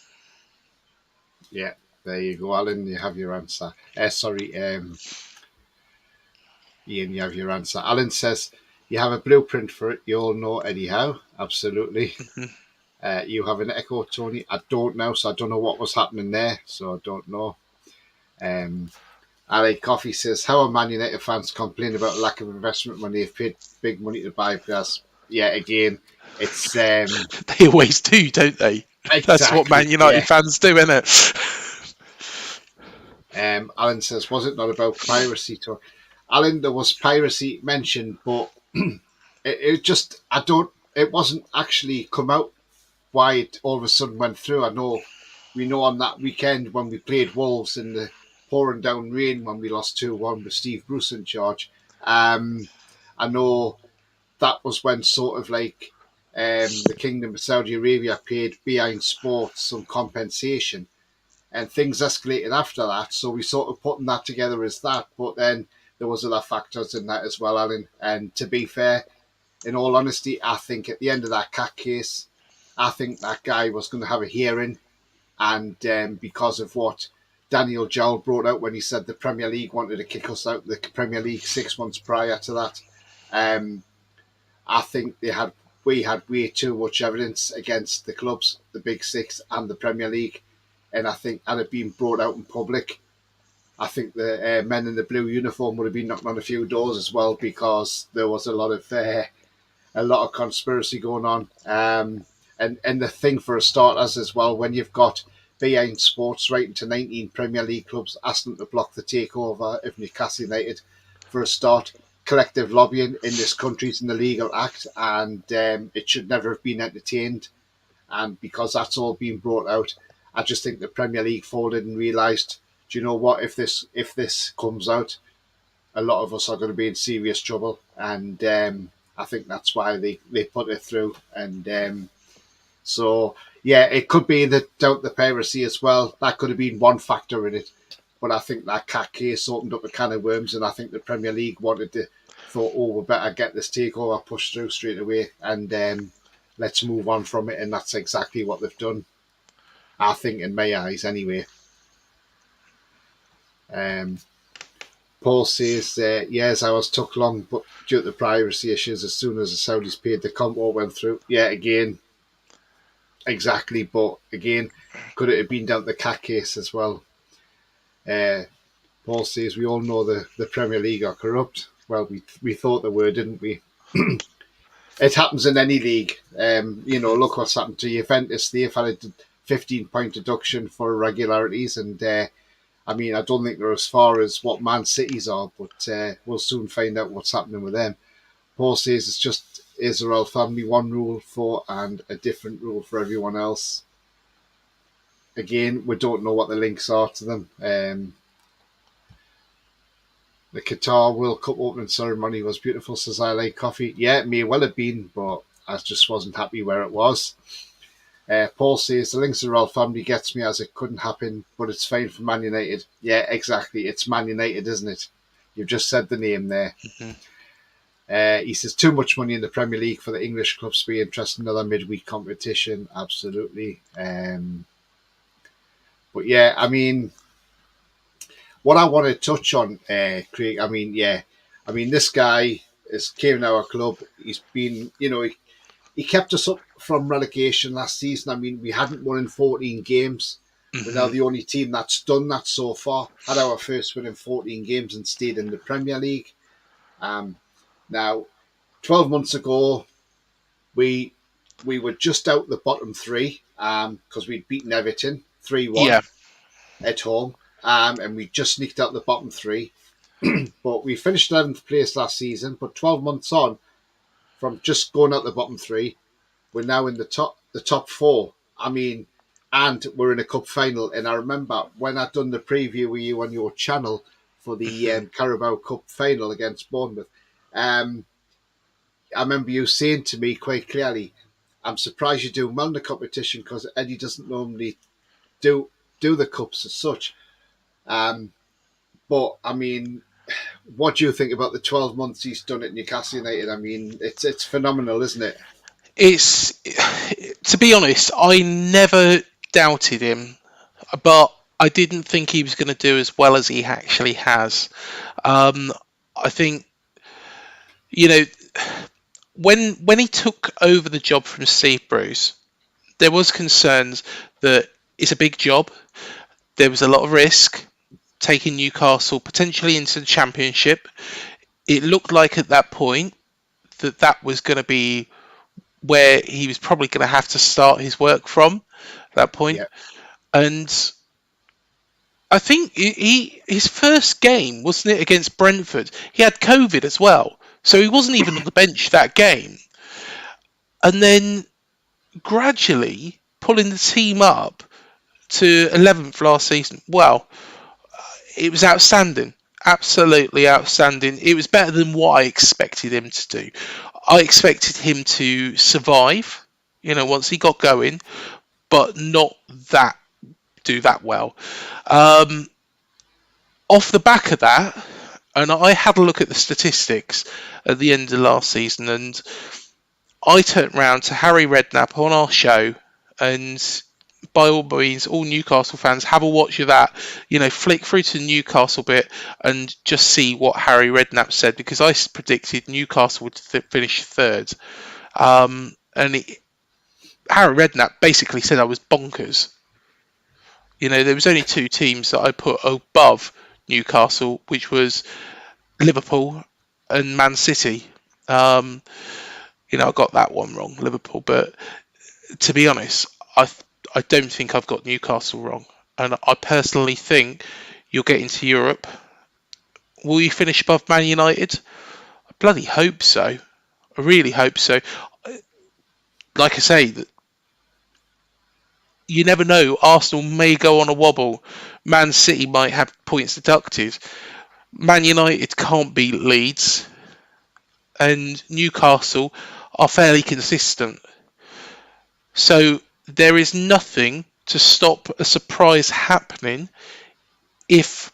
Yeah, there you go, Alan. You have your answer. Ian, you have your answer. Alan says, you have a blueprint for it. You all know anyhow. Absolutely. You have an echo, Tony. I don't know, so I don't know what was happening there. So I don't know. Ali Coffee says, how are Man United fans complaining about lack of investment when they've paid big money to buy players? Yeah, again, it's... They always do, don't they? Exactly, that's what Man United fans do, isn't it? Alan says, was it not about piracy? Alan, there was piracy mentioned, but it wasn't actually come out why it all of a sudden went through. We know on that weekend when we played Wolves in the pouring down rain when we lost 2-1 with Steve Bruce in charge. I know that was when sort of like the Kingdom of Saudi Arabia paid beIN Sports some compensation, and things escalated after that. So we sort of putting that together as that, but then there was other factors in that as well, Alan. And to be fair, in all honesty, I think at the end of that CAC case, I think that guy was going to have a hearing, and because of what Daniel Jowl brought out when he said the Premier League wanted to kick us out of the Premier League 6 months prior to that, I think we had way too much evidence against the clubs, the Big Six and the Premier League, and I think had it been brought out in public, I think the men in the blue uniform would have been knocking on a few doors as well, because there was a lot of conspiracy going on. And the thing for a start as well, when you've got beIN Sports writing to 19 Premier League clubs asking them to block the takeover of Newcastle United, for a start, collective lobbying in this country is an illegal act, and it should never have been entertained. And because that's all being brought out, I just think the Premier League folded and realised, do you know what, if this comes out, a lot of us are going to be in serious trouble. And I think that's why they put it through. And so, yeah, it could be doubt the piracy as well. That could have been one factor in it. But I think that CAC case opened up a can of worms, and I think the Premier League thought, oh, we better get this takeover pushed through straight away, and let's move on from it. And that's exactly what they've done, I think, in my eyes anyway. Paul says, yes, I was took long, but due to the piracy issues, as soon as the Saudis paid, the comp all went through. Yeah, again, exactly. But again, could it have been down to the CAC case as well? Paul says, we all know the Premier League are corrupt. Well, we thought they were, didn't we? It happens in any league. Look what's happened to Juventus. They've had a 15-point deduction for irregularities, and I don't think they're as far as what Man City's are, but we'll soon find out what's happening with them. Paul says it's just Israel family, one rule for and a different rule for everyone else. Again, we don't know what the links are to them. The Qatar World Cup opening ceremony was beautiful, says I Like Coffee. Yeah, it may well have been, but I just wasn't happy where it was. Paul says, the links to the royal family gets me, as it couldn't happen, but it's fine for Man United. Yeah, exactly. It's Man United, isn't it? You've just said the name there. Mm-hmm. He says, too much money in the Premier League for the English clubs to be interested in another midweek competition. Absolutely. But yeah, what I want to touch on, Craig, this guy came in our club. He's been, he kept us up from relegation last season. We hadn't won in 14 games. Mm-hmm. We're now the only team that's done that so far. Had our first win in 14 games and stayed in the Premier League. Now, 12 months ago, we were just out the bottom three because we'd beaten Everton 3-1 at home. And we just sneaked out the bottom three. But we finished 11th place last season. But 12 months on, from just going out the bottom three, we're now in the top four. I mean, and we're in a cup final. And I remember when I'd done the preview with you on your channel for the Carabao Cup final against Bournemouth. I remember you saying to me quite clearly, "I'm surprised you're doing well in the competition because Eddie doesn't normally do the cups as such." Um, but I mean, what do you think about the 12 months he's done at Newcastle United? I mean, it's phenomenal, isn't it? It's to be honest, I never doubted him, but I didn't think he was going to do as well as he actually has. Um, I think you know when he took over the job from Steve Bruce, there was concerns that it's a big job. There was a lot of risk taking Newcastle potentially into the Championship. It looked like at that point that was going to be where he was probably going to have to start his work from at that point. Yeah, And I think his first game, wasn't it, against Brentford? He had COVID as well, so he wasn't even on the bench that game. And then gradually pulling the team up to 11th last season. Well, it was outstanding. Absolutely outstanding. It was better than what I expected him to do. I expected him to survive, once he got going, but not do that well. Off the back of that, and I had a look at the statistics at the end of last season, and I turned round to Harry Redknapp on our show, and by all means, all Newcastle fans, have a watch of that. Flick through to the Newcastle bit and just see what Harry Redknapp said, because I predicted Newcastle would finish third. And Harry Redknapp basically said I was bonkers. There was only two teams that I put above Newcastle, which was Liverpool and Man City. I got that one wrong, Liverpool, but to be honest, I don't think I've got Newcastle wrong, and I personally think you'll get into Europe. Will you finish above Man United? I bloody hope so. I really hope so. Like I say, you never know. Arsenal may go on a wobble. Man City might have points deducted. Man United can't beat Leeds, and Newcastle are fairly consistent. So there is nothing to stop a surprise happening if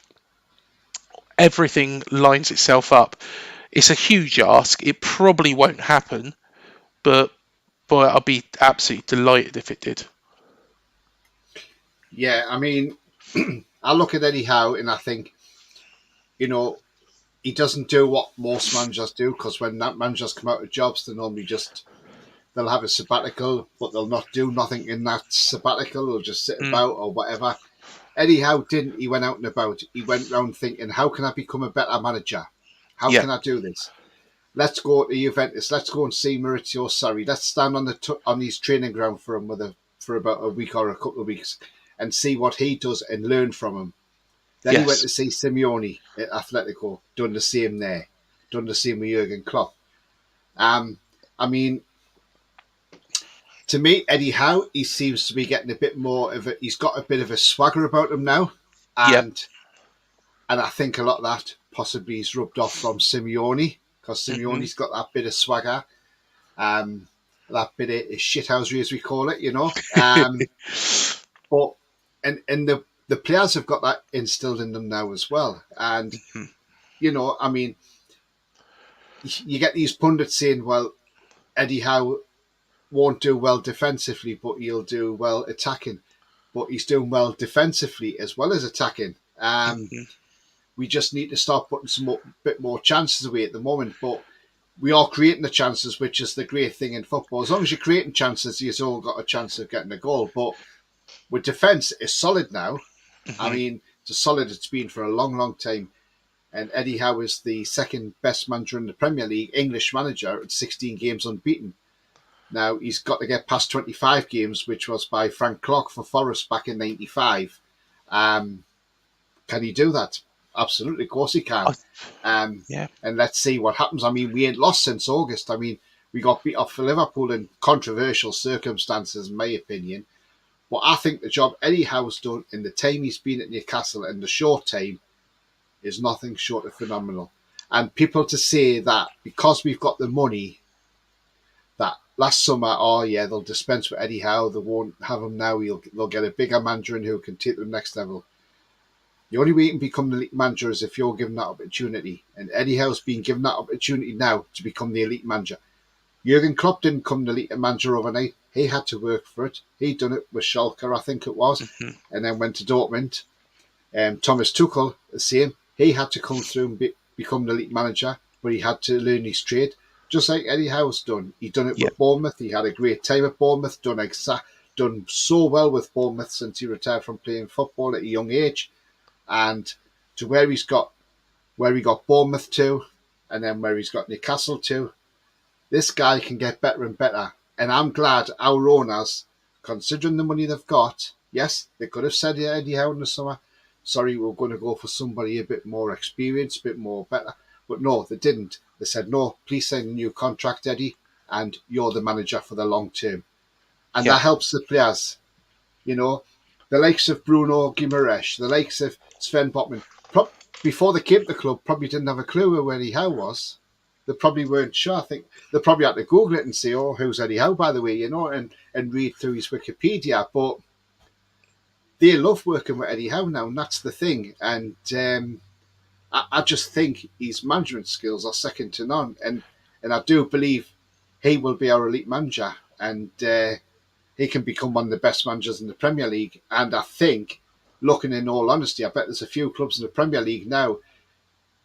everything lines itself up. It's a huge ask. It probably won't happen, but boy, I'll be absolutely delighted if it did. Yeah, I mean, I look at Eddie Howe and I think, he doesn't do what most managers do, because when that managers come out of jobs, they normally they'll have a sabbatical, but they'll not do nothing in that sabbatical. They'll just sit about or whatever. Eddie Howe didn't. He went out and about. He went around thinking, how can I become a better manager? How can I do this? Let's go to Juventus. Let's go and see Maurizio Sarri. Let's stand on his training ground for him for about a week or a couple of weeks and see what he does and learn from him. Then he went to see Simeone at Atletico, done the same there, done the same with Jurgen Klopp. I mean, to me, Eddie Howe, he seems to be getting a bit more he's got a bit of a swagger about him now. And I think a lot of that possibly is rubbed off from Simeone, because Simeone's got that bit of swagger, that bit of shithousery, as we call it, but, and the players have got that instilled in them now as well. And, I mean, you get these pundits saying, well, Eddie Howe won't do well defensively, but he'll do well attacking. But he's doing well defensively as well as attacking. We just need to start putting bit more chances away at the moment. But we are creating the chances, which is the great thing in football. As long as you're creating chances, you've all got a chance of getting a goal. But with defence, it's solid now. I mean, it's as solid as it's been for a long, long time. And Eddie Howe is the second best manager in the Premier League, English manager, at 16 games unbeaten. Now, he's got to get past 25 games, which was by Frank Clark for Forest back in 95. Can he do that? Absolutely, of course he can. And let's see what happens. I mean, we ain't lost since August. I mean, We got beat off for Liverpool in controversial circumstances, in my opinion. But I think the job Eddie Howe's done in the time he's been at Newcastle and the short time is nothing short of phenomenal. And people to say that because we've got the money, that last summer, oh yeah, they'll dispense with Eddie Howe, they won't have him now, they'll get a bigger manager in who can take them next level. The only way you can become the elite manager is if you're given that opportunity. And Eddie Howe's been given that opportunity now to become the elite manager. Jurgen Klopp didn't come the elite manager overnight. He had to work for it. He'd done it with Schalke, I think it was, and then went to Dortmund. Thomas Tuchel, the same. He had to come through and become the elite manager, but he had to learn his trade, just like Eddie Howe's done. He done it with Bournemouth. He had a great time at Bournemouth. Done so well with Bournemouth since he retired from playing football at a young age, and to where he got Bournemouth to, and then where he's got Newcastle to. This guy can get better and better, and I'm glad our owners, considering the money they've got, yes, they could have said Eddie Howe in the summer, sorry, we're going to go for somebody a bit more experienced, a bit more better. But no, they didn't. They said, no, please sign a new contract, Eddie, and you're the manager for the long term. And that helps the players. You know, the likes of Bruno Guimaraes, the likes of Sven Botman, before they came to the club, probably didn't have a clue where Eddie Howe was. They probably weren't sure. I think they probably had to Google it and say, oh, who's Eddie Howe, by the way, you know, and read through his Wikipedia. But they love working with Eddie Howe now, and that's the thing. And I just think his management skills are second to none. And I do believe he will be our elite manager, and he can become one of the best managers in the Premier League. And I think, looking in all honesty, I bet there's a few clubs in the Premier League now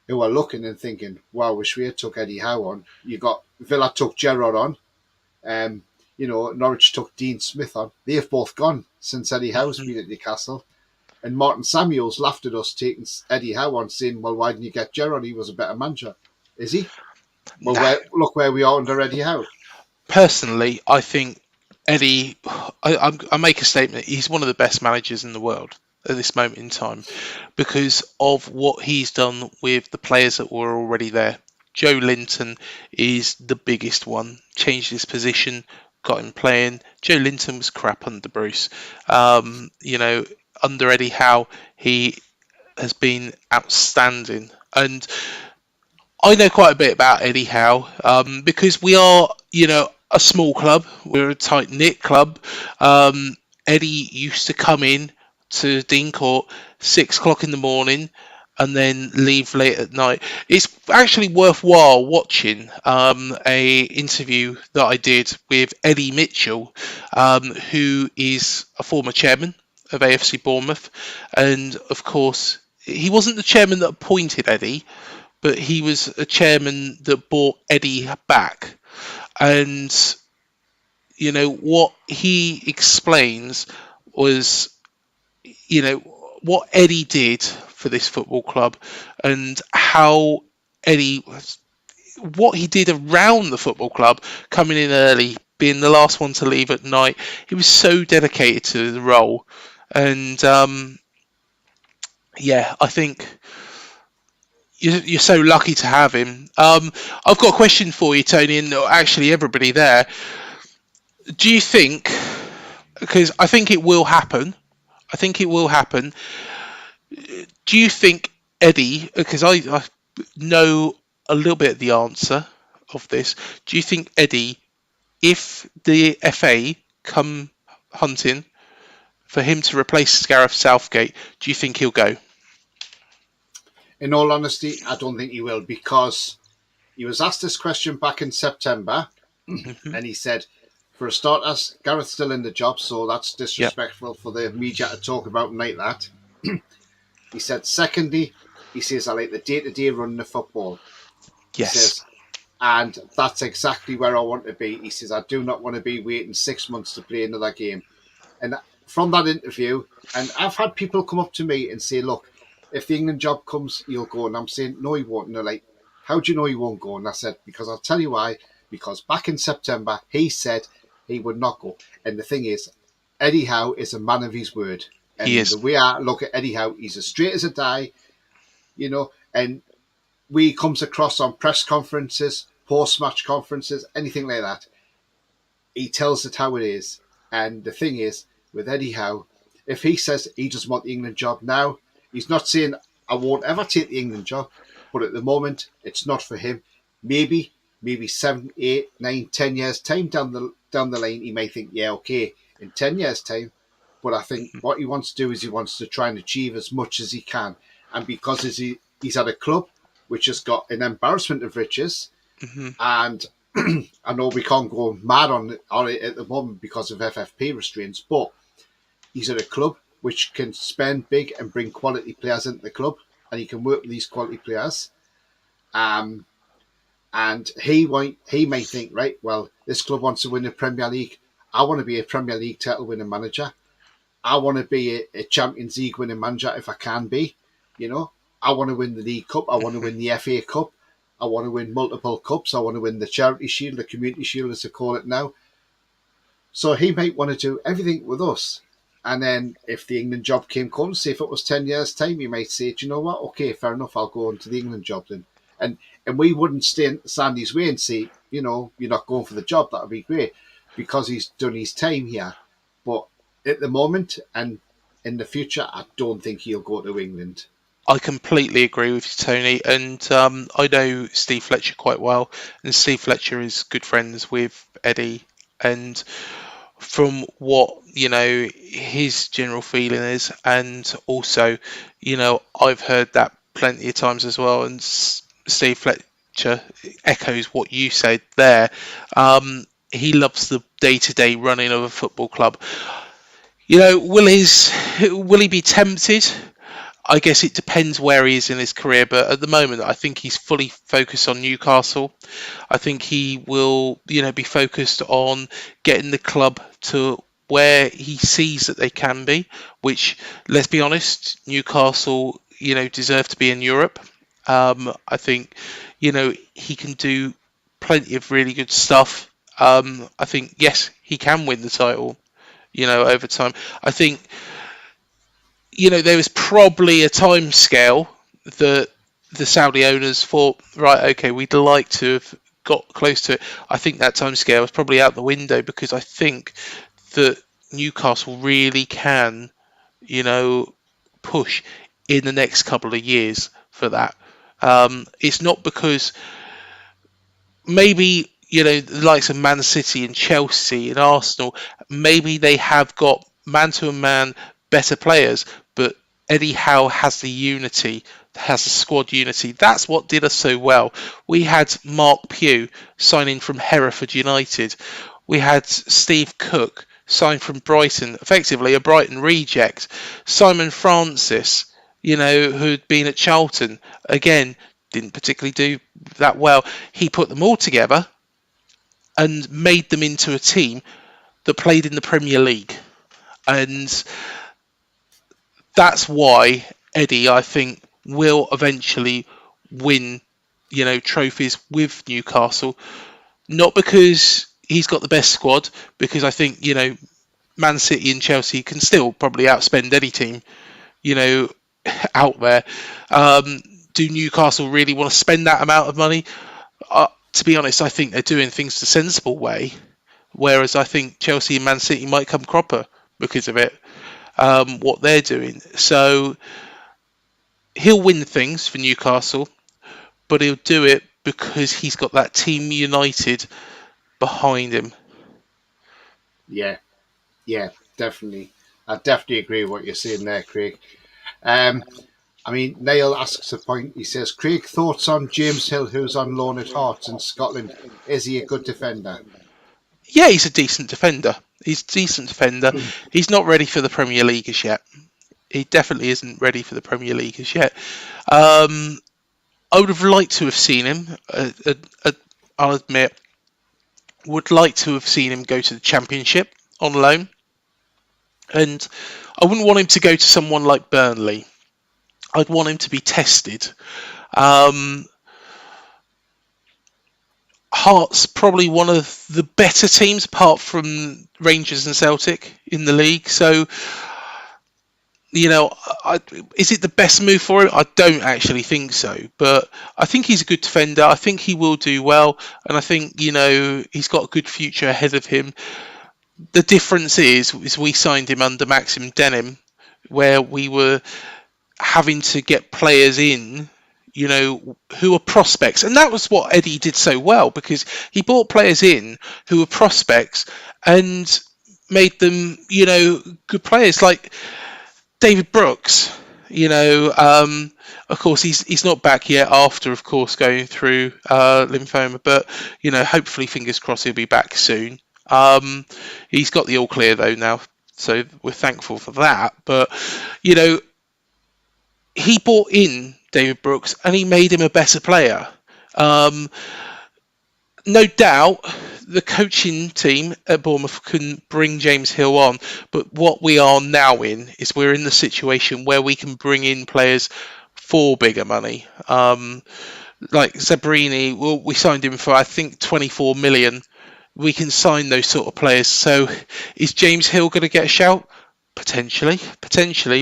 who are looking and thinking, wow, wish we had took Eddie Howe on. You got Villa took Gerrard on. You know, Norwich took Dean Smith on. They've both gone since Eddie Howe's been at Newcastle. And Martin Samuels laughed at us taking Eddie Howe on, saying, well, why didn't you get Gerrard? He was a better manager. Is he? Well, look where we are under Eddie Howe. Personally, I think Eddie, I make a statement, he's one of the best managers in the world at this moment in time because of what he's done with the players that were already there. Joe Linton is the biggest one. Changed his position, got him playing. Joe Linton was crap under Bruce. You know, under Eddie Howe, he has been outstanding. And I know quite a bit about Eddie Howe because we are, you know, a small club. We're a tight-knit club. Eddie used to come in to Dean Court 6 o'clock in the morning and then leave late at night. It's actually worthwhile watching a interview that I did with Eddie Mitchell, who is a former chairman of AFC Bournemouth, and of course he wasn't the chairman that appointed Eddie, but he was a chairman that brought Eddie back. And you know what he explains was, you know, what Eddie did for this football club and how Eddie, what he did around the football club, coming in early, being the last one to leave at night. He was so dedicated to the role. And yeah, I think you're so lucky to have him. I've got a question for you, Tony, and actually everybody there. Do you think, because I think it will happen, do you think Eddie, because I know a little bit of the answer of this, do you think Eddie, if the FA come hunting for him to replace Gareth Southgate, do you think he'll go? In all honesty, I don't think he will, because he was asked this question back in September, and he said, for a start, Gareth's still in the job, so that's disrespectful for the media to talk about him like that. He said, secondly, he says, I like the day-to-day running of football. Yes. He says, and that's exactly where I want to be. He says, I do not want to be waiting 6 months to play another game. And from that interview, and I've had people come up to me and say, look, if the England job comes, he'll go. And I'm saying, no, he won't. And they're like, how do you know he won't go? And I said, because I'll tell you why. Because back in September, he said he would not go. And the thing is, Eddie Howe is a man of his word. And he is. The way I look at Eddie Howe, he's as straight as a die, you know, and we comes across on press conferences post-match conferences, anything like that. He tells it how it is. And the thing is, with Eddie Howe, if he says he doesn't want the England job now, he's not saying I won't ever take the England job, but at the moment it's not for him. Maybe 7, 8, 9, 10 years time down the line, he may think, yeah, okay, in 10 years time. But I think what he wants to do is he wants to try and achieve as much as he can. And because he's at a club which has got an embarrassment of riches, and I know we can't go mad on it at the moment because of FFP restraints, but he's at a club which can spend big and bring quality players into the club, and he can work with these quality players. And he may think, right, well, this club wants to win the Premier League. I want to be a Premier League title winning manager. I want to be a Champions League winning manager if I can be. I want to win the League Cup. I want to win the FA Cup. I want to win multiple cups. I want to win the Charity Shield, the Community Shield, as they call it now. So he might want to do everything with us. And then if the England job came calling, say if it was 10 years' time, he might say, do you know what? Okay, fair enough, I'll go on to the England job then. And we wouldn't stand his way and say, you're not going for the job. That would be great because he's done his time here. But at the moment and in the future, I don't think he'll go to England. I completely agree with you, Tony, and I know Steve Fletcher quite well, and Steve Fletcher is good friends with Eddie, and from what his general feeling is, and also I've heard that plenty of times as well, and Steve Fletcher echoes what you said there. He loves the day-to-day running of a football club. Will he be tempted? I guess it depends where he is in his career, but at the moment, I think he's fully focused on Newcastle. I think he will, be focused on getting the club to where he sees that they can be, which, let's be honest, Newcastle, deserve to be in Europe. I think, he can do plenty of really good stuff. I think, yes, he can win the title, over time. I think, there was probably a time scale that the Saudi owners thought, right, okay, we'd like to have got close to it. I think that time scale is probably out the window because I think that Newcastle really can, push in the next couple of years for that. It's not because maybe, the likes of Man City and Chelsea and Arsenal, maybe they have got man-to-man better players, but Eddie Howe has the unity, has the squad unity. That's what did us so well. We had Mark Pugh signing from Hereford United. We had Steve Cook signed from Brighton, effectively a Brighton reject. Simon Francis, who'd been at Charlton, again, didn't particularly do that well. He put them all together and made them into a team that played in the Premier League. And that's why Eddie, I think, will eventually win, trophies with Newcastle. Not because he's got the best squad, because I think, Man City and Chelsea can still probably outspend any team, out there. Do Newcastle really want to spend that amount of money? To be honest, I think they're doing things the sensible way, whereas I think Chelsea and Man City might come cropper because of it. What they're doing. So he'll win things for Newcastle, but he'll do it because he's got that team united behind him. Yeah, definitely. I definitely agree with what you're saying there, Craig. Neil asks a point. He says, Craig, thoughts on James Hill, who's on loan at Hearts in Scotland? Is he a good defender? Yeah, he's a decent defender. He's not ready for the Premier League as yet. He definitely isn't ready for the Premier League as yet. I would have liked to have seen him. I'll admit, would like to have seen him go to the Championship on loan. And I wouldn't want him to go to someone like Burnley. I'd want him to be tested. Hearts probably one of the better teams apart from Rangers and Celtic in the league, so is it the best move for him? I don't actually think so, but I think he's a good defender. I think he will do well, and I think he's got a good future ahead of him. The difference is we signed him under Maxim Denim, where we were having to get players in, who are prospects, and that was what Eddie did so well because he brought players in who were prospects and made them, good players like David Brooks. Of course he's not back yet after, of course, going through lymphoma, but hopefully, fingers crossed, he'll be back soon. He's got the all clear though now, so we're thankful for that. But he brought in David Brooks and he made him a better player. No doubt the coaching team at Bournemouth couldn't bring James Hill on, but what we are now in is we're in the situation where we can bring in players for bigger money. Like Zabrini, well, we signed him for I think 24 million. We can sign those sort of players. So is James Hill going to get a shout? Potentially,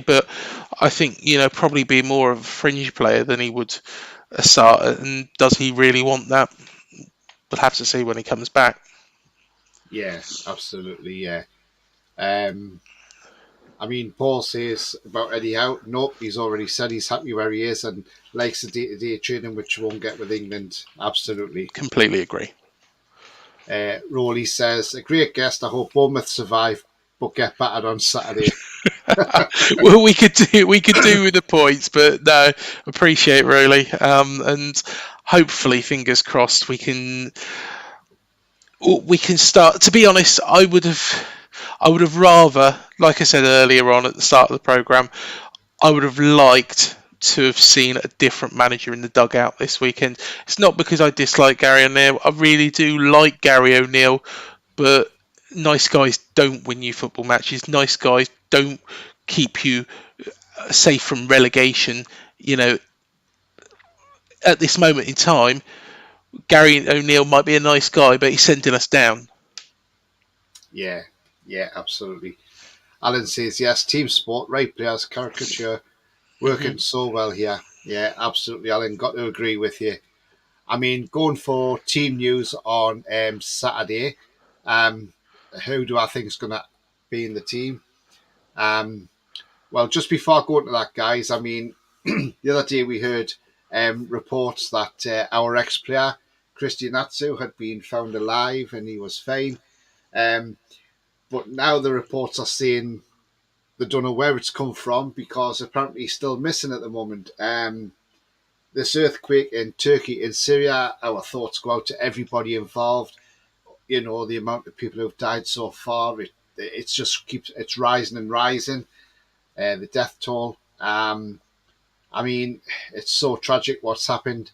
but I think probably be more of a fringe player than he would a starter. And does he really want that? We'll have to see when he comes back. Yeah, absolutely. Yeah. Paul says about Eddie Howe. Nope, he's already said he's happy where he is and likes the day-to-day training, which you won't get with England. Absolutely. Completely agree. Rowley says, a great guest. I hope Bournemouth survive, but get battered on Saturday. Well, we could do with the points, but no, appreciate Rowley, and hopefully, fingers crossed, we can start. To be honest, I would have rather, like I said earlier on at the start of the programme, I would have liked to have seen a different manager in the dugout this weekend. It's not because I dislike Gary O'Neill. I really do like Gary O'Neill, but nice guys don't win you football matches. Nice guys don't keep you safe from relegation. At this moment in time, Gary O'Neill might be a nice guy, but he's sending us down. Yeah, absolutely. Alan says, yes, team sport, right players, caricature, working so well here. Yeah, absolutely, Alan. Got to agree with you. Going for team news on Saturday, who do I think is going to be in the team? Well, just before I go into that, guys, the other day we heard reports that our ex-player, Christian Atsu, had been found alive and he was fine. But now the reports are saying they don't know where it's come from because apparently he's still missing at the moment. This earthquake in Turkey, in Syria, our thoughts go out to everybody involved. The amount of people who've died so far, it's just rising and rising. The death toll. It's so tragic what's happened.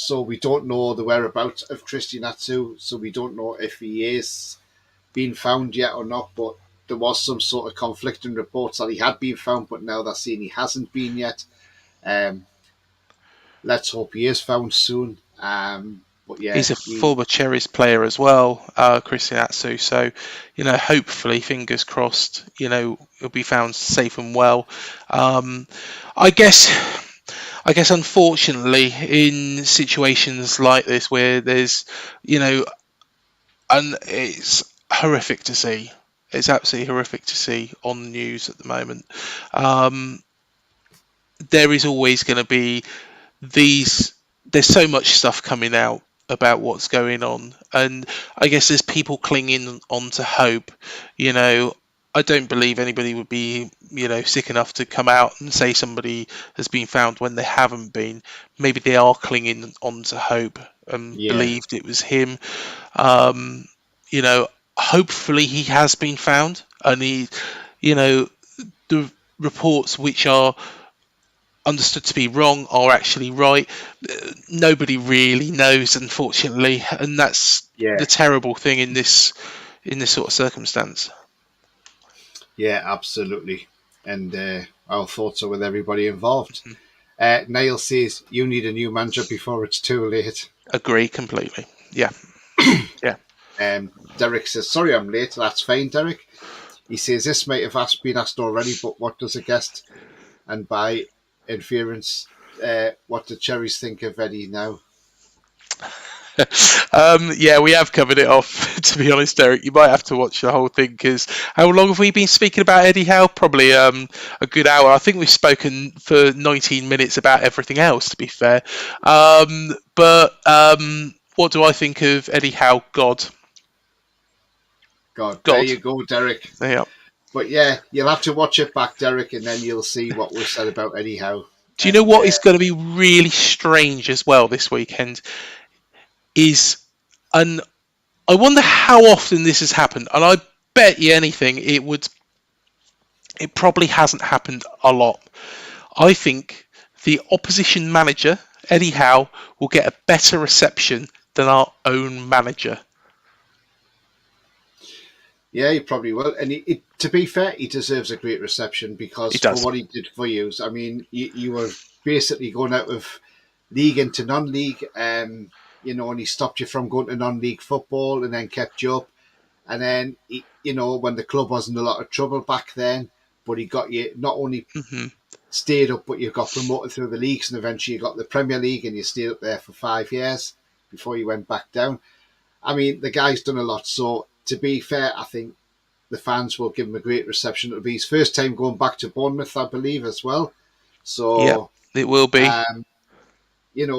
So we don't know the whereabouts of Christian Atsu, so we don't know if he is being found yet or not, but there was some sort of conflicting reports that he had been found, but now they're saying he hasn't been yet. Let's hope he is found soon. But yeah, he's a former Cherries player as well, Christian Atsu. So, hopefully, fingers crossed, he'll be found safe and well. I guess, unfortunately, in situations like this where there's, and it's horrific to see. It's absolutely horrific to see on the news at the moment. There is always going to be there's so much stuff coming out about what's going on, and I guess there's people clinging on to hope. I don't believe anybody would be sick enough to come out and say somebody has been found when they haven't been. Maybe they are clinging on to hope and believed it was him. Hopefully he has been found, and the reports which are understood to be wrong are actually right. Nobody really knows, unfortunately, and that's the terrible thing in this sort of circumstance. Yeah, absolutely. And our thoughts are with everybody involved. Niall says, you need a new manager before it's too late. Agree completely. Yeah. Derek says, sorry I'm late. That's fine, Derek. He says this might have been asked already, but what does a guest, and by inference, what do Cherries think of Eddie now? Yeah, we have covered it off. To be honest, Derek, you might have to watch the whole thing because how long have we been speaking about Eddie Howe? Probably a good hour. I think we've spoken for 19 minutes about everything else. To be fair, but what do I think of Eddie Howe? God, there God. you go, Derek. Yeah. But yeah, you'll have to watch it back, Derek, and then you'll see what we've said about Eddie Howe. Do you know And what is going to be really strange as well this weekend? Is and I wonder how often this has happened, and I bet you anything it probably hasn't happened a lot. I think the opposition manager, Eddie Howe, will get a better reception than our own manager. yeah, he probably will. And to be fair, he deserves a great reception He because for does. what he did for you. I mean, you were basically going out of league into non-league, and he stopped you from going to non-league football, and then kept you up. And then, when the club was in a lot of trouble back then, but he got you not only Hmm. stayed up, but you got promoted through the leagues, and eventually you got the Premier League, and you stayed up there for 5 years before you went back down. I mean, the guy's done a lot. So to be fair, I think the fans will give him a great reception. It'll be his first time going back to Bournemouth, I believe, as well. Yep, So, it will be. um,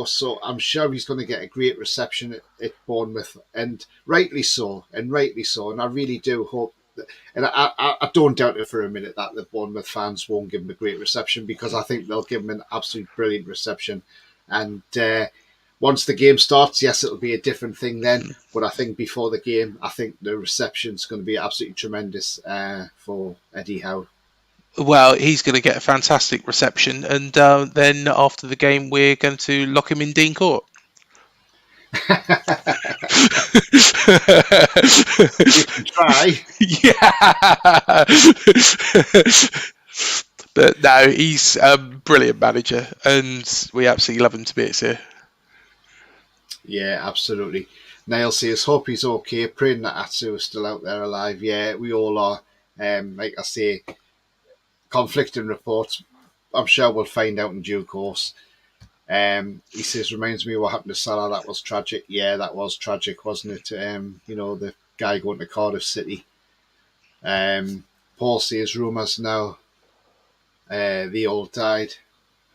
so I'm sure he's going to get a great reception at Bournemouth, and rightly so, and rightly so. And I really do hope that, and I don't doubt it for a minute that the Bournemouth fans won't give him a great reception, because I think they'll give him an absolute brilliant reception. And once the game starts, yes, it'll be a different thing then. But I think before the game, I think the reception's going to be absolutely tremendous for Eddie Howe. Well, he's going to get a fantastic reception, and then after the game, we're going to lock him in Dean Court. You can try. Yeah. But no, he's a brilliant manager, and we absolutely love him to bits here. Yeah, absolutely. Niall says, hope he's okay. Praying that Atsu is still out there alive. Yeah, we all are. Like I say, conflicting reports. I'm sure we'll find out in due course. He says, reminds me of what happened to Salah. That was tragic. Yeah, that was tragic, wasn't it? The guy going to Cardiff City. Paul says, rumours now. The old died.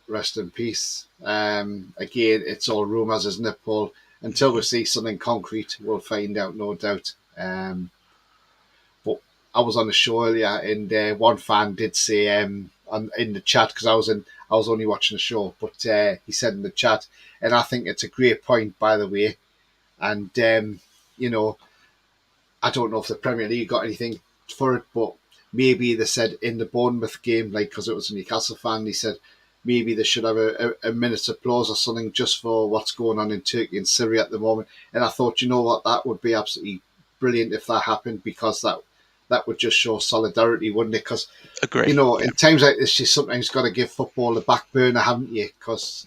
Rest in peace. Again, it's all rumours, isn't it, Paul? Until we see something concrete, we'll find out, no doubt. But I was on the show earlier, and one fan did say in the chat, because I was only watching the show, but he said in the chat, and I think it's a great point, by the way. And I don't know if the Premier League got anything for it, but maybe they said in the Bournemouth game, like, because it was a Newcastle fan, he said maybe they should have a minute's applause or something just for what's going on in Turkey and Syria at the moment. And I thought, you know what, that would be absolutely brilliant if that happened, because that would just show solidarity, wouldn't it? Because, Agree. in times like this, you sometimes got to give football a back burner, haven't you? Because,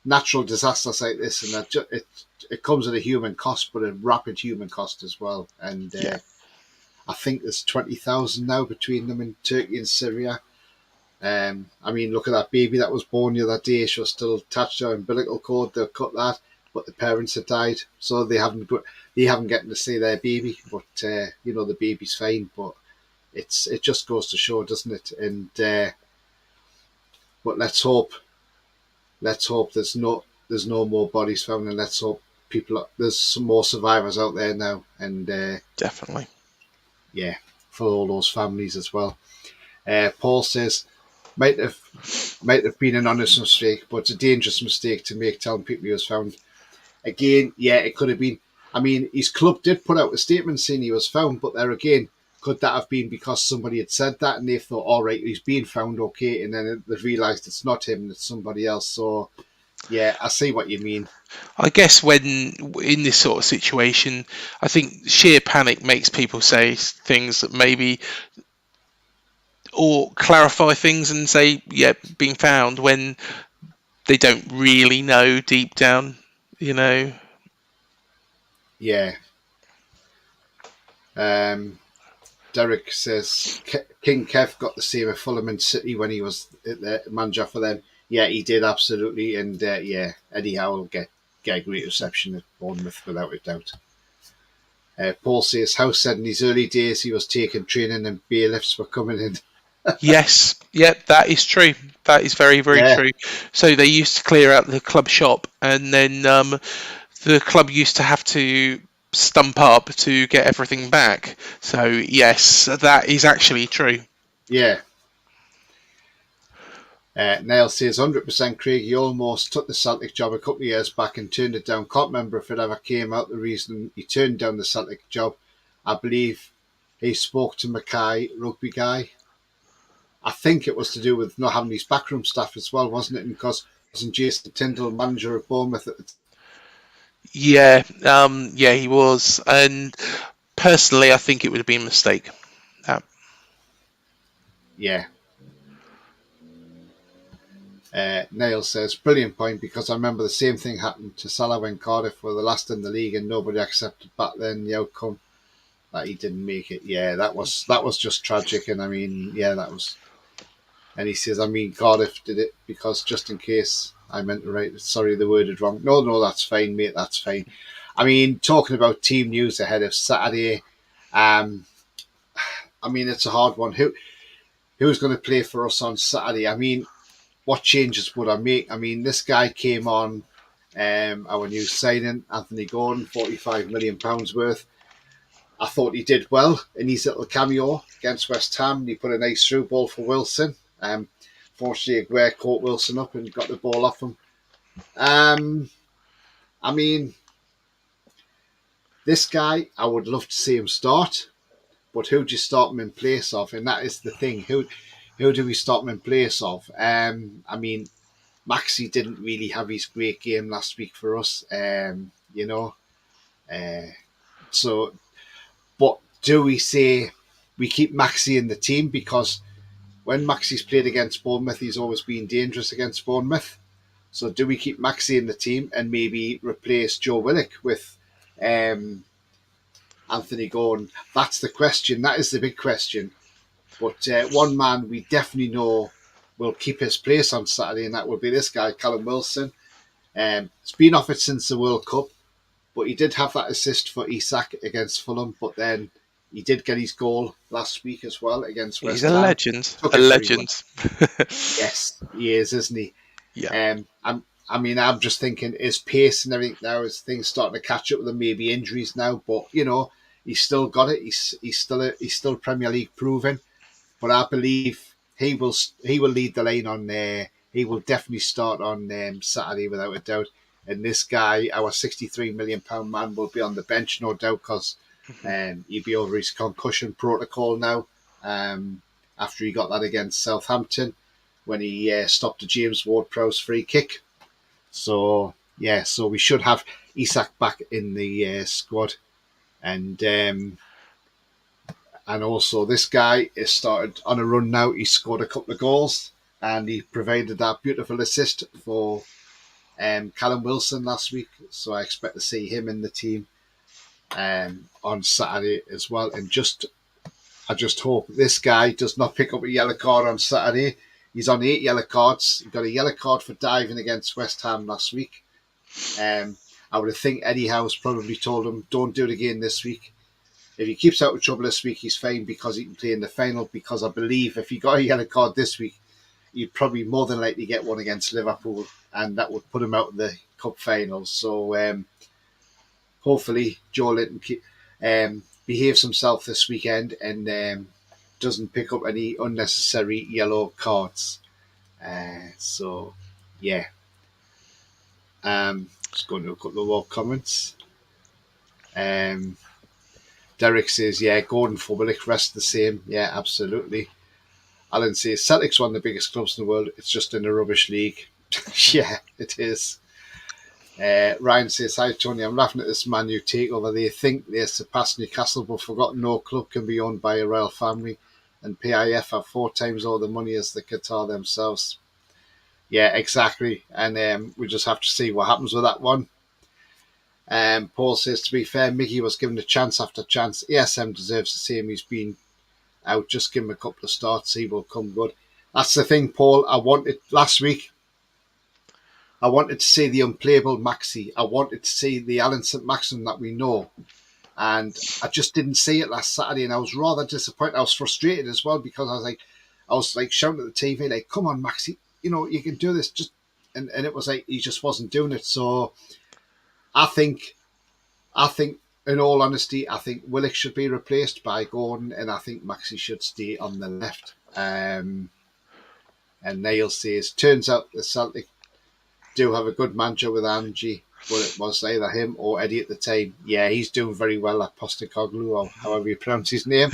natural disasters like this, and it comes at a human cost, but a rapid human cost as well. And I think there's 20,000 now between them in Turkey and Syria. I mean, look at that baby that was born the other day. She was still attached to her umbilical cord. They'll cut that, but the parents had died, so they haven't getting to see their baby. But the baby's fine. But it just goes to show, doesn't it? And but let's hope there's no more bodies found, and let's hope there's some more survivors out there now. And Definitely. Yeah, for all those families as well. Paul says, might have been an honest mistake, but it's a dangerous mistake to make, telling people he was found. Again, yeah, it could have been. I mean, his club did put out a statement saying he was found, but there again, could that have been because somebody had said that and they thought, all right, he's being found, okay, and then they realised it's not him, it's somebody else. So, yeah, I see what you mean. I guess when in this sort of situation, I think sheer panic makes people say things that maybe, or clarify things and say, yeah, being found, when they don't really know deep down, Yeah. Derek says King Kev got the same at Fulham and City when he was the manager for them. Yeah, he did absolutely, and yeah, Eddie Howe will get a great reception at Bournemouth without a doubt. Paul says House said in his early days he was taking training and bailiffs were coming in. Yes, yep, that is true. That is very, very Yeah, true. So they used to clear out the club shop, and then the club used to have to stump up to get everything back. So yes, that is actually true. yeah. Niall says 100% Craig, he almost took the Celtic job a couple of years back and turned it down. Can't remember if it ever came out the reason he turned down the Celtic job. I believe he spoke to Mackay, rugby guy. I think it was to do with not having his backroom staff as well, wasn't it? And because wasn't Jason Tyndall manager of Bournemouth at the time? Yeah, yeah, he was, and personally, I think it would have been a mistake. Yeah. Niall says, brilliant point, because I remember the same thing happened to Salah when Cardiff were the last in the league and nobody accepted back then the outcome that he didn't make it. Yeah, that was just tragic. And I mean, yeah, that was. And he says, I mean, Cardiff did it because just in case I meant to write, sorry, the word is wrong. No, that's fine, mate, that's fine. I mean, talking about team news ahead of Saturday, I mean, it's a hard one. Who's going to play for us on Saturday? I mean, what changes would I make? I mean, this guy came on, our new signing, Anthony Gordon, £45 million worth. I thought he did well in his little cameo against West Ham. He put a nice through ball for Wilson. Fortunately, Aguirre caught Wilson up and got the ball off him. I mean, this guy, I would love to see him start, but who do you start him in place of? And that is the thing. Who do we start him in place of? I mean, Maxi didn't really have his great game last week for us, you know. So, but do we say we keep Maxi in the team? Because when Maxi's played against Bournemouth, he's always been dangerous against Bournemouth. So do we keep Maxi in the team and maybe replace Joe Willock with Anthony Gordon? That's the question. That is the big question. But one man we definitely know will keep his place on Saturday, and that will be this guy, Callum Wilson. He's been off it since the World Cup, but he did have that assist for Isak against Fulham, but then he did get his goal last week as well against West Ham. He's a legend. A legend. Yes, he is, isn't he? Yeah. I'm just thinking, his pace and everything now, as things starting to catch up with him, maybe injuries now, but you know, he's still got it. He's still Premier League proven. But I believe he will lead the lane on there. He will definitely start on Saturday without a doubt. And this guy, our £63 million man, will be on the bench, no doubt, because he'll be over his concussion protocol now. After he got that against Southampton, when he stopped a James Ward-Prowse free kick. So yeah, so we should have Isak back in the squad, and also this guy has started on a run now. He scored a couple of goals and he provided that beautiful assist for Callum Wilson last week. So I expect to see him in the team on Saturday as well. And I just hope this guy does not pick up a yellow card on Saturday. He's on 8 yellow cards. He got a yellow card for diving against West Ham last week. I would think Eddie Howe's probably told him, don't do it again this week. If he keeps out of trouble this week, he's fine because he can play in the final. Because I believe if he got a yellow card this week, he'd probably more than likely get one against Liverpool, and that would put him out of the cup finals. So hopefully Joe Linton behaves himself this weekend and doesn't pick up any unnecessary yellow cards. So yeah. Just going to a couple of more comments. Derek says, yeah, Gordon for Willock, rest the same. Yeah, absolutely. Alan says, Celtic's one of the biggest clubs in the world. It's just in a rubbish league. Yeah, it is. Ryan says, hi, Tony. I'm laughing at this Man U takeover. They think they surpassed Newcastle, but forgotten no club can be owned by a royal family, and PIF have 4 times all the money as the Qatar themselves. Yeah, exactly. And we just have to see what happens with that one. Paul says, to be fair, Mickey was given a chance after chance. ASM deserves the same. He's been out. Just give him a couple of starts, he will come good. That's the thing, Paul. Last week, I wanted to see the unplayable Maxi. I wanted to see the Alan St. Maxim that we know. And I just didn't see it last Saturday, and I was rather disappointed. I was frustrated as well because I was like shouting at the TV, like, "Come on, Maxi, you can do this." And it was like he just wasn't doing it. So I think, in all honesty, I think Willock should be replaced by Gordon, and I think Maxi should stay on the left. And Neil says, turns out the Celtic do have a good manager with Angie, but it was either him or Eddie at the time. Yeah, he's doing very well at Postecoglou, or however you pronounce his name.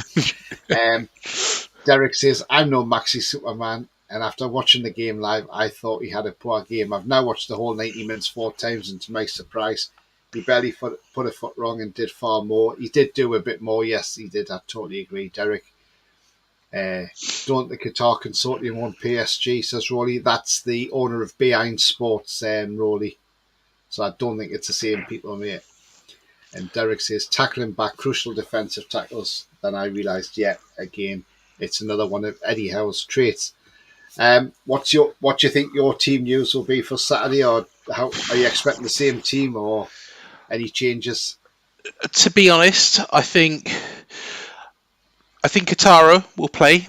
Derek says, I'm no Maxi Superman, and after watching the game live, I thought he had a poor game. I've now watched the whole 90 minutes 4 times, and to my surprise, he barely put a foot wrong and did far more. He did do a bit more, yes, he did. I totally agree, Derek. Don't the Qatar Consortium own PSG, says Rolly. That's the owner of Behind Sports, Rolly. So I don't think it's the same people, mate. And Derek says, tackling back, crucial defensive tackles. Then I realised, again, it's another one of Eddie Howe's traits. What do you think your team news will be for Saturday, or how are you expecting the same team, or any changes? To be honest, I think Katara will play.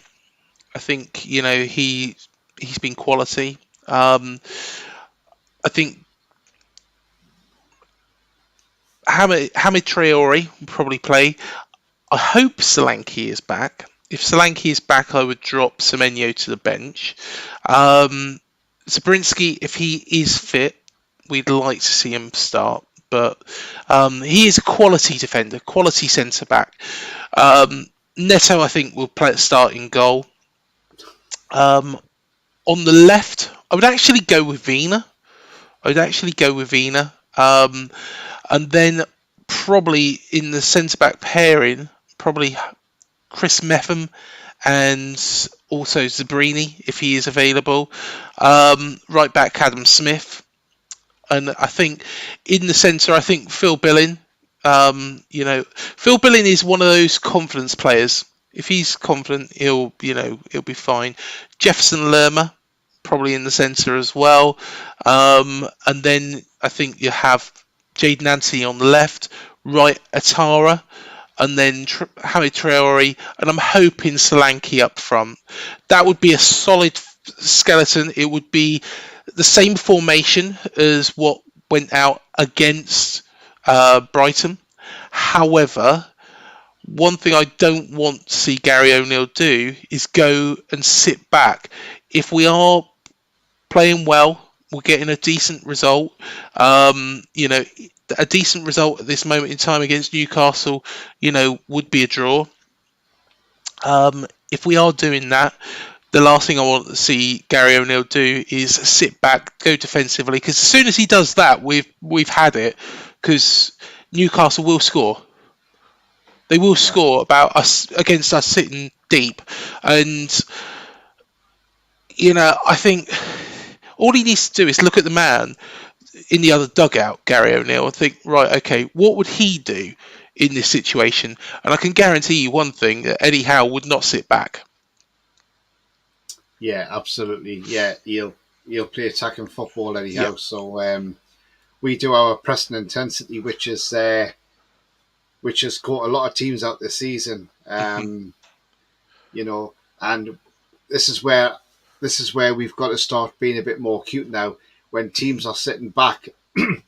I think he's been quality. I think Hamid Traore will probably play. I hope Solanke is back. If Solanke is back, I would drop Semenyo to the bench. Zabrinski, if he is fit, we'd like to see him start. But he is a quality defender, quality centre back. Neto, I think, will start in goal. On the left, I would actually go with Vina. And then probably in the centre back pairing, probably Chris Metham and also Zabrini if he is available. Right back Adam Smith. And I think in the centre, I think Phil Billing. Phil Billing is one of those confidence players. If he's confident, he'll be fine. Jefferson Lerma probably in the centre as well. And then I think you have Jade Nancy on the left, right Atara, and then Hamid Traore, and I'm hoping Solanke up front. That would be a solid skeleton. It would be the same formation as what went out against Brighton. However, one thing I don't want to see Gary O'Neill do is go and sit back. If we are playing well, we're getting a decent result. A decent result at this moment in time against Newcastle, would be a draw. If we are doing that, the last thing I want to see Gary O'Neill do is sit back, go defensively, because as soon as he does that, we've had it, because Newcastle will score. They will score about us against us sitting deep, and I think all he needs to do is look at the man in the other dugout, Gary O'Neill, and think, right, okay, what would he do in this situation? And I can guarantee you one thing, that Eddie Howe would not sit back. Yeah, absolutely. Yeah, he'll play attacking football anyhow. Yeah. So we do our press and intensity, which has caught a lot of teams out this season. And this is where we've got to start being a bit more acute now. When teams are sitting back,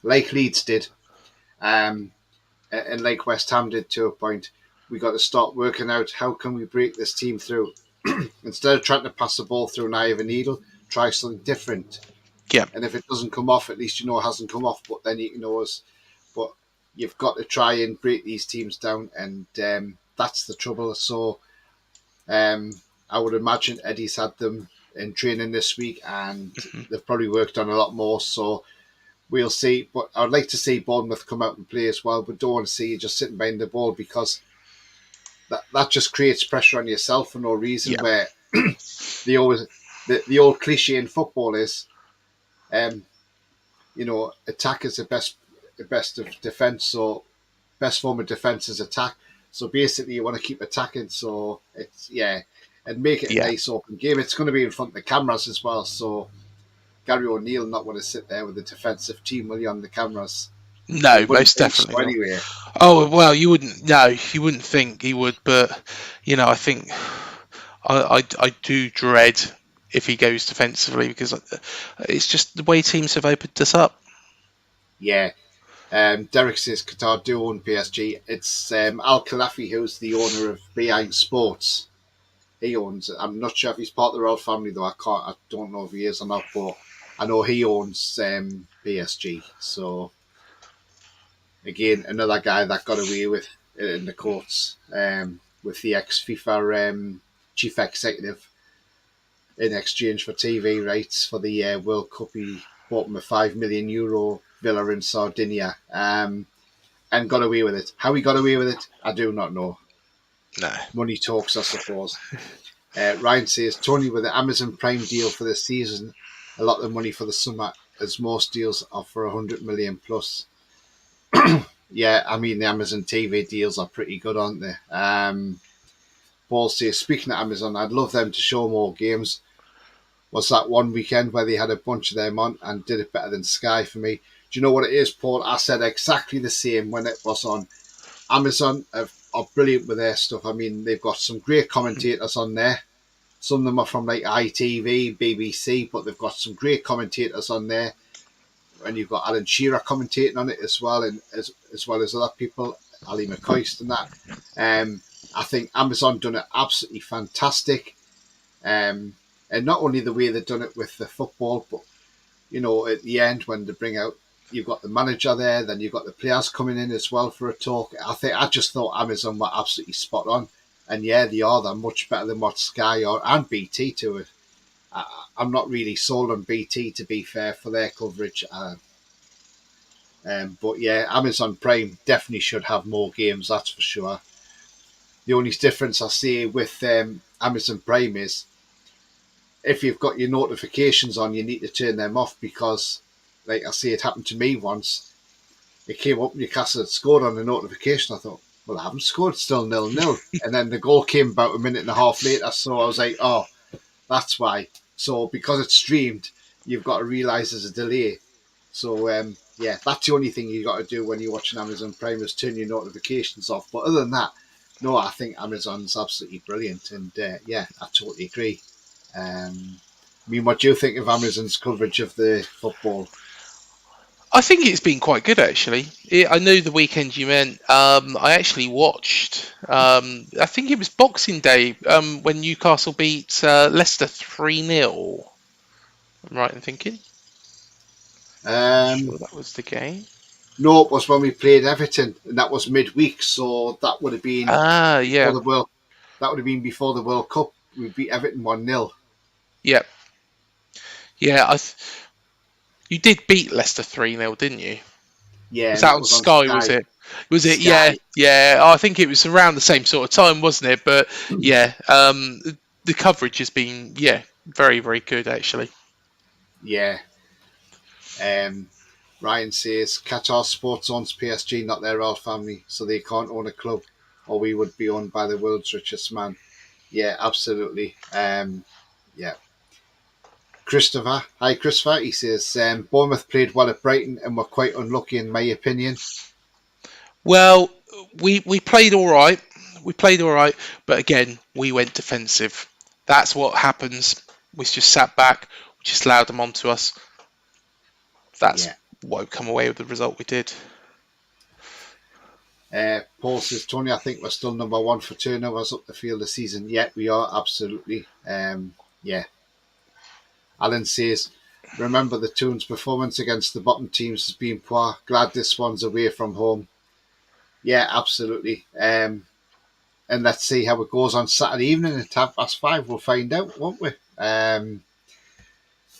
like Leeds did, and like West Ham did to a point, we got to start working out how can we break this team through. Instead of trying to pass the ball through an eye of a needle, try something different. Yeah. And if it doesn't come off, at least it hasn't come off. But then but you've got to try and break these teams down, and that's the trouble. So I would imagine Eddie's had them in training this week, and they've probably worked on a lot more. So we'll see. But I'd like to see Bournemouth come out and play as well, but don't want to see you just sitting behind the ball, because that just creates pressure on yourself for no reason. Yeah. Where the old cliche in football is, attack is the best of defence. So best form of defence is attack. So basically, you want to keep attacking. So it's and make it a Yeah. nice open game. It's going to be in front of the cameras as well. So Gary O'Neill not want to sit there with a defensive team, will he, on the cameras? You No, wouldn't most think definitely so not. anyway. Oh well, you wouldn't. No, you wouldn't think he would, but I think I do dread if he goes defensively because it's just the way teams have opened us up. Yeah. Derek says Qatar do own PSG. It's Al Khalafi, who's the owner of Behind Sports. He owns it. I'm not sure if he's part of the royal family though. I don't know if he is or not, but I know he owns PSG. So again, another guy that got away with it in the courts with the ex FIFA chief executive in exchange for TV rights for the World Cup. He bought him a €5 million villa in Sardinia and got away with it. How he got away with it, I do not know. No. Money talks, I suppose. Ryan says, Tony, with the Amazon Prime deal for this season, a lot of money for the summer, as most deals are for 100 million plus. Yeah, I mean, the Amazon TV deals are pretty good, aren't they? Paul says, speaking of Amazon, I'd love them to show more games. Was that one weekend where they had a bunch of them on and did it better than Sky for me? Do you know what it is, Paul? I said exactly the same when it was on. Amazon are brilliant with their stuff. I mean, they've got some great commentators on there. Some of them are from like ITV, BBC, but they've got some great commentators on there. And you've got Alan Shearer commentating on it as well, and as well as other people, Ali McCoist and that. I think Amazon done it absolutely fantastic. And not only the way they've done it with the football, but at the end when they bring out, you've got the manager there, then you've got the players coming in as well for a talk. I just thought Amazon were absolutely spot on, and yeah, they are. They're much better than what Sky or and BT to it. I'm not really sold on BT, to be fair, for their coverage. But yeah, Amazon Prime definitely should have more games, that's for sure. The only difference I see with Amazon Prime is if you've got your notifications on, you need to turn them off because, like I say, it happened to me once. It came up Newcastle had scored on the notification. I thought, well, I haven't scored, it's still 0-0. And then the goal came about a minute and a half later, so I was like, oh, that's why. So because it's streamed, you've got to realise there's a delay. So yeah, that's the only thing you got to do when you're watching Amazon Prime is turn your notifications off. But other than that, no, I think Amazon's absolutely brilliant, and yeah, I totally agree. I mean, what do you think of Amazon's coverage of the football? I think it's been quite good actually. I knew the weekend you meant. I actually watched. I think it was Boxing Day when Newcastle beat Leicester 3-0. I'm right in thinking. Sure, that was the game. No, it was when we played Everton, and that was midweek, so that would have been yeah. the World. That would have been before the World Cup. We beat Everton 1-0. Yep. Yeah, you did beat Leicester 3-0, didn't you? Yeah, was that on was on Sky? Sky. Was it? Was it? Sky. Yeah. I think it was around the same sort of time, wasn't it? But yeah, the coverage has been very very good actually. Yeah. Ryan says Qatar Sports owns PSG, not their royal family, so they can't own a club, or we would be owned by the world's richest man. Yeah, absolutely. Yeah. Christopher, hi Christopher. He says Bournemouth played well at Brighton and were quite unlucky, in my opinion. Well, we played all right. We played all right, but again, we went defensive. That's what happens. We just sat back. We just allowed them onto us. That's why we come away with the result we did. Paul says, Tony, I think we're still number one for turnovers up the field this season. Yeah, we are, absolutely. Yeah. Alan says, remember the Toons' performance against the bottom teams has been poor. Glad this one's away from home. Yeah, absolutely. And let's see how it goes on Saturday evening at 5:30. We'll find out, won't we?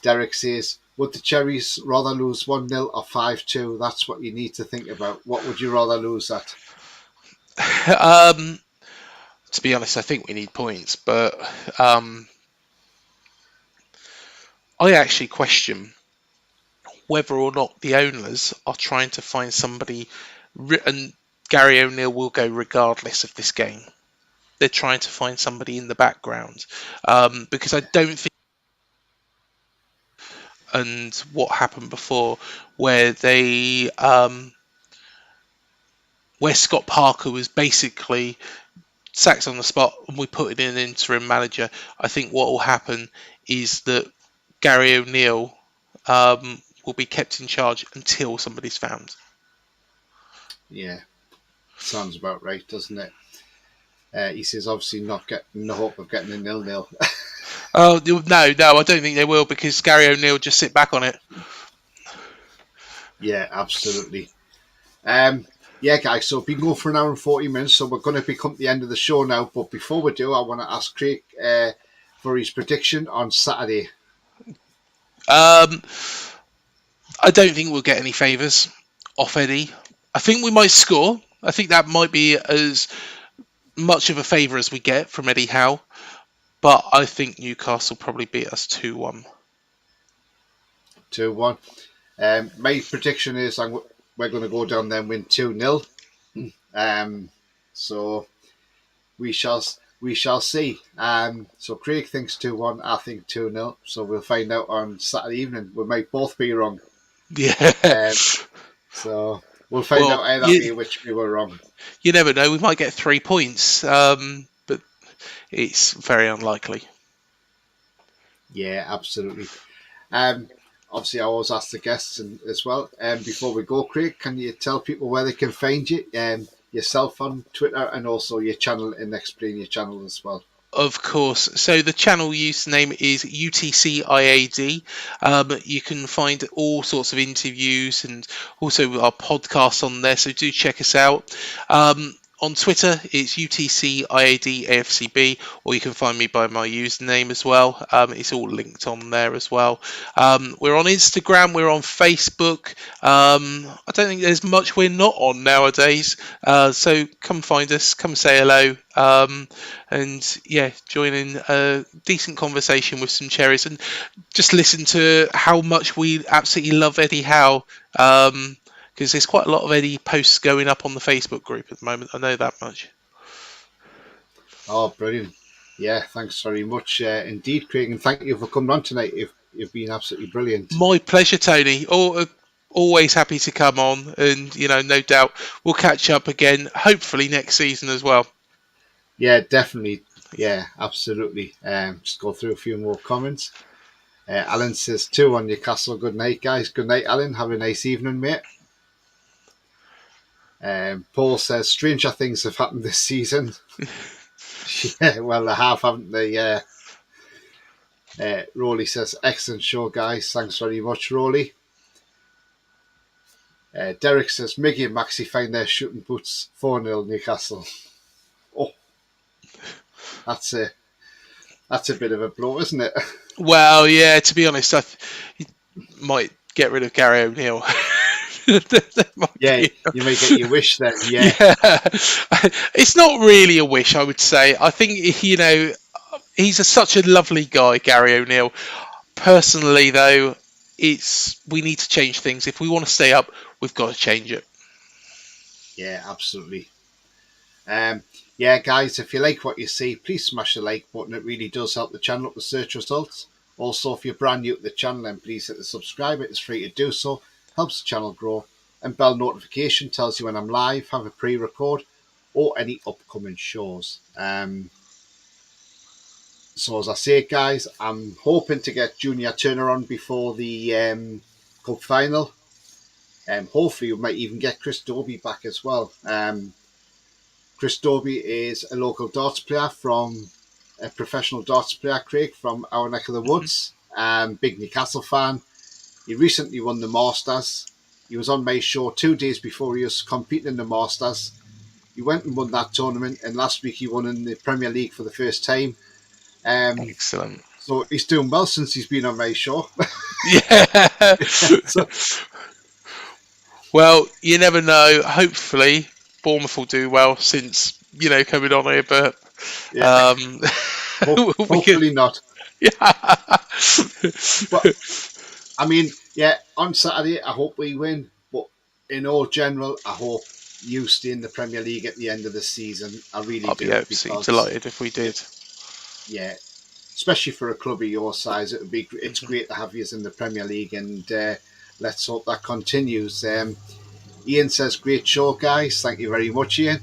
Derek says, would the Cherries rather lose 1-0 or 5-2? That's what you need to think about. What would you rather lose at? To be honest, I think we need points, but I actually question whether or not the owners are trying to find somebody and Gary O'Neill will go regardless of this game. They're trying to find somebody in the background, because I don't think, and what happened before, where they where Scott Parker was basically sacked on the spot and we put in an interim manager. I think what will happen is that Gary O'Neill will be kept in charge until somebody's found. Yeah, sounds about right, doesn't it? He says obviously not getting the hope of getting a 0-0. Oh no, I don't think they will, because Gary O'Neill just sit back on it. Yeah, absolutely. Yeah, guys, so we've been going for an hour and 40 minutes, so we're going to become the end of the show now. But before we do, I want to ask Craig for his prediction on Saturday. I don't think we'll get any favours off Eddie. I think we might score. I think that might be as much of a favour as we get from Eddie Howe. But I think Newcastle probably beat us 2-1. 2-1. My prediction is we're going to go down there and win 2-0. So we shall see. So Craig thinks 2-1, I think 2-0. So we'll find out on Saturday evening. We might both be wrong. Yeah. So we'll find out either which we were wrong. You never know. We might get 3 points, but it's very unlikely. Yeah, absolutely. Obviously, I always ask the guests as well. Before we go, Craig, can you tell people where they can find you, yourself on Twitter, and also your channel, and explain your channel as well? Of course. So the channel username is UTCIAD. You can find all sorts of interviews and also our podcast on there, so do check us out. On Twitter, it's UTCIAD or you can find me by my username as well. It's all linked on there as well. We're on Instagram, we're on Facebook. I don't think there's much we're not on nowadays. So come find us, come say hello, and yeah, join in a decent conversation with some cherries, and just listen to how much we absolutely love Eddie Howe. Because there's quite a lot of Eddie posts going up on the Facebook group at the moment. I know that much. Oh, brilliant. Yeah, thanks very much indeed, Craig. And thank you for coming on tonight. You've been absolutely brilliant. My pleasure, Tony. Always happy to come on. And, no doubt we'll catch up again, hopefully next season as well. Yeah, definitely. Yeah, absolutely. Just go through a few more comments. Alan says 2-1 Newcastle. Good night, guys. Good night, Alan. Have a nice evening, mate. Paul says stranger things have happened this season. Yeah, well, they have, haven't they? Rolly says excellent show, guys. Thanks very much, Rolly. Derek says Miggy and Maxi find their shooting boots 4-0 Newcastle. Oh, that's a bit of a blow, isn't it? Well, yeah. To be honest, you might get rid of Gary O'Neill. Yeah, you may get your wish then. Yeah. It's not really a wish, I would say. I think he's such a lovely guy, Gary O'Neill. Personally, though, we need to change things. If we want to stay up, we've got to change it. Yeah, absolutely. Yeah, guys, if you like what you see, please smash the like button. It really does help the channel up the search results. Also, if you're brand new to the channel, then please hit the subscribe. It's free to do so. Helps the channel grow, and bell notification tells you when I'm live, have a pre-record, or any upcoming shows. So as I say, guys, I'm hoping to get Junior Turner on before the cup final. Hopefully we might even get Chris Dobie back as well. Chris Dobie is a local darts player, a professional darts player, Craig, from our neck of the woods. Big Newcastle fan. He recently won the Masters. He was on my show 2 days before he was competing in the Masters. He went and won that tournament, and last week he won in the Premier League for the first time. Excellent. So he's doing well since he's been on my show. Yeah. Well, you never know. Hopefully, Bournemouth will do well since, coming on here, but yeah. Hopefully not. Yeah. But I mean, yeah, on Saturday, I hope we win. But in all general, I hope you stay in the Premier League at the end of the season. I really I'll be do, absolutely because delighted if we did. yeah, especially for a club of your size, it's Mhm. great to have you in the Premier League, and let's hope that continues. Ian says, "Great show, guys. Thank you very much, Ian."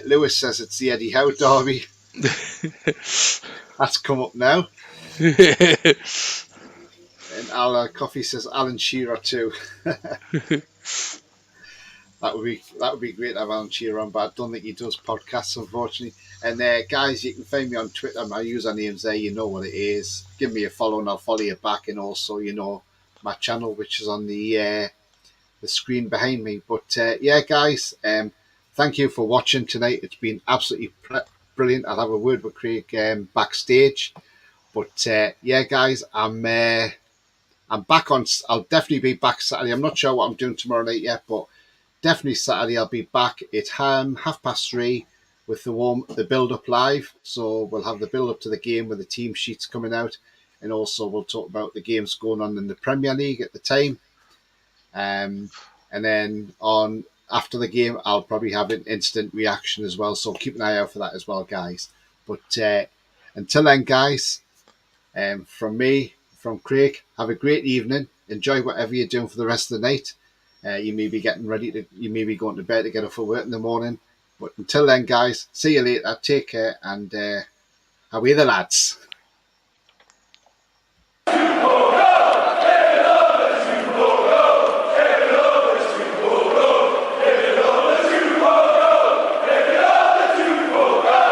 Lewis says it's the Eddie Howe derby. That's come up now. And Alan Coffee says Alan Shearer too. That would be great to have Alan Shearer on, but I don't think he does podcasts, unfortunately. And guys, you can find me on Twitter. My username's there. You know what it is. Give me a follow, and I'll follow you back. And also, my channel, which is on the screen behind me. But yeah, guys, thank you for watching tonight. It's been absolutely brilliant. I'll have a word with Craig backstage. But yeah, guys, I'm back on. I'll definitely be back Saturday. I'm not sure what I'm doing tomorrow night yet, but definitely Saturday I'll be back at 3:30 with the build up live. So we'll have the build up to the game with the team sheets coming out, and also we'll talk about the games going on in the Premier League at the time. And then on after the game, I'll probably have an instant reaction as well. So keep an eye out for that as well, guys. But until then, guys, from me, from Craig, have a great evening. Enjoy whatever you're doing for the rest of the night. You may be getting ready you may be going to bed to get up for work in the morning. But until then, guys, see you later. Take care, and away the lads.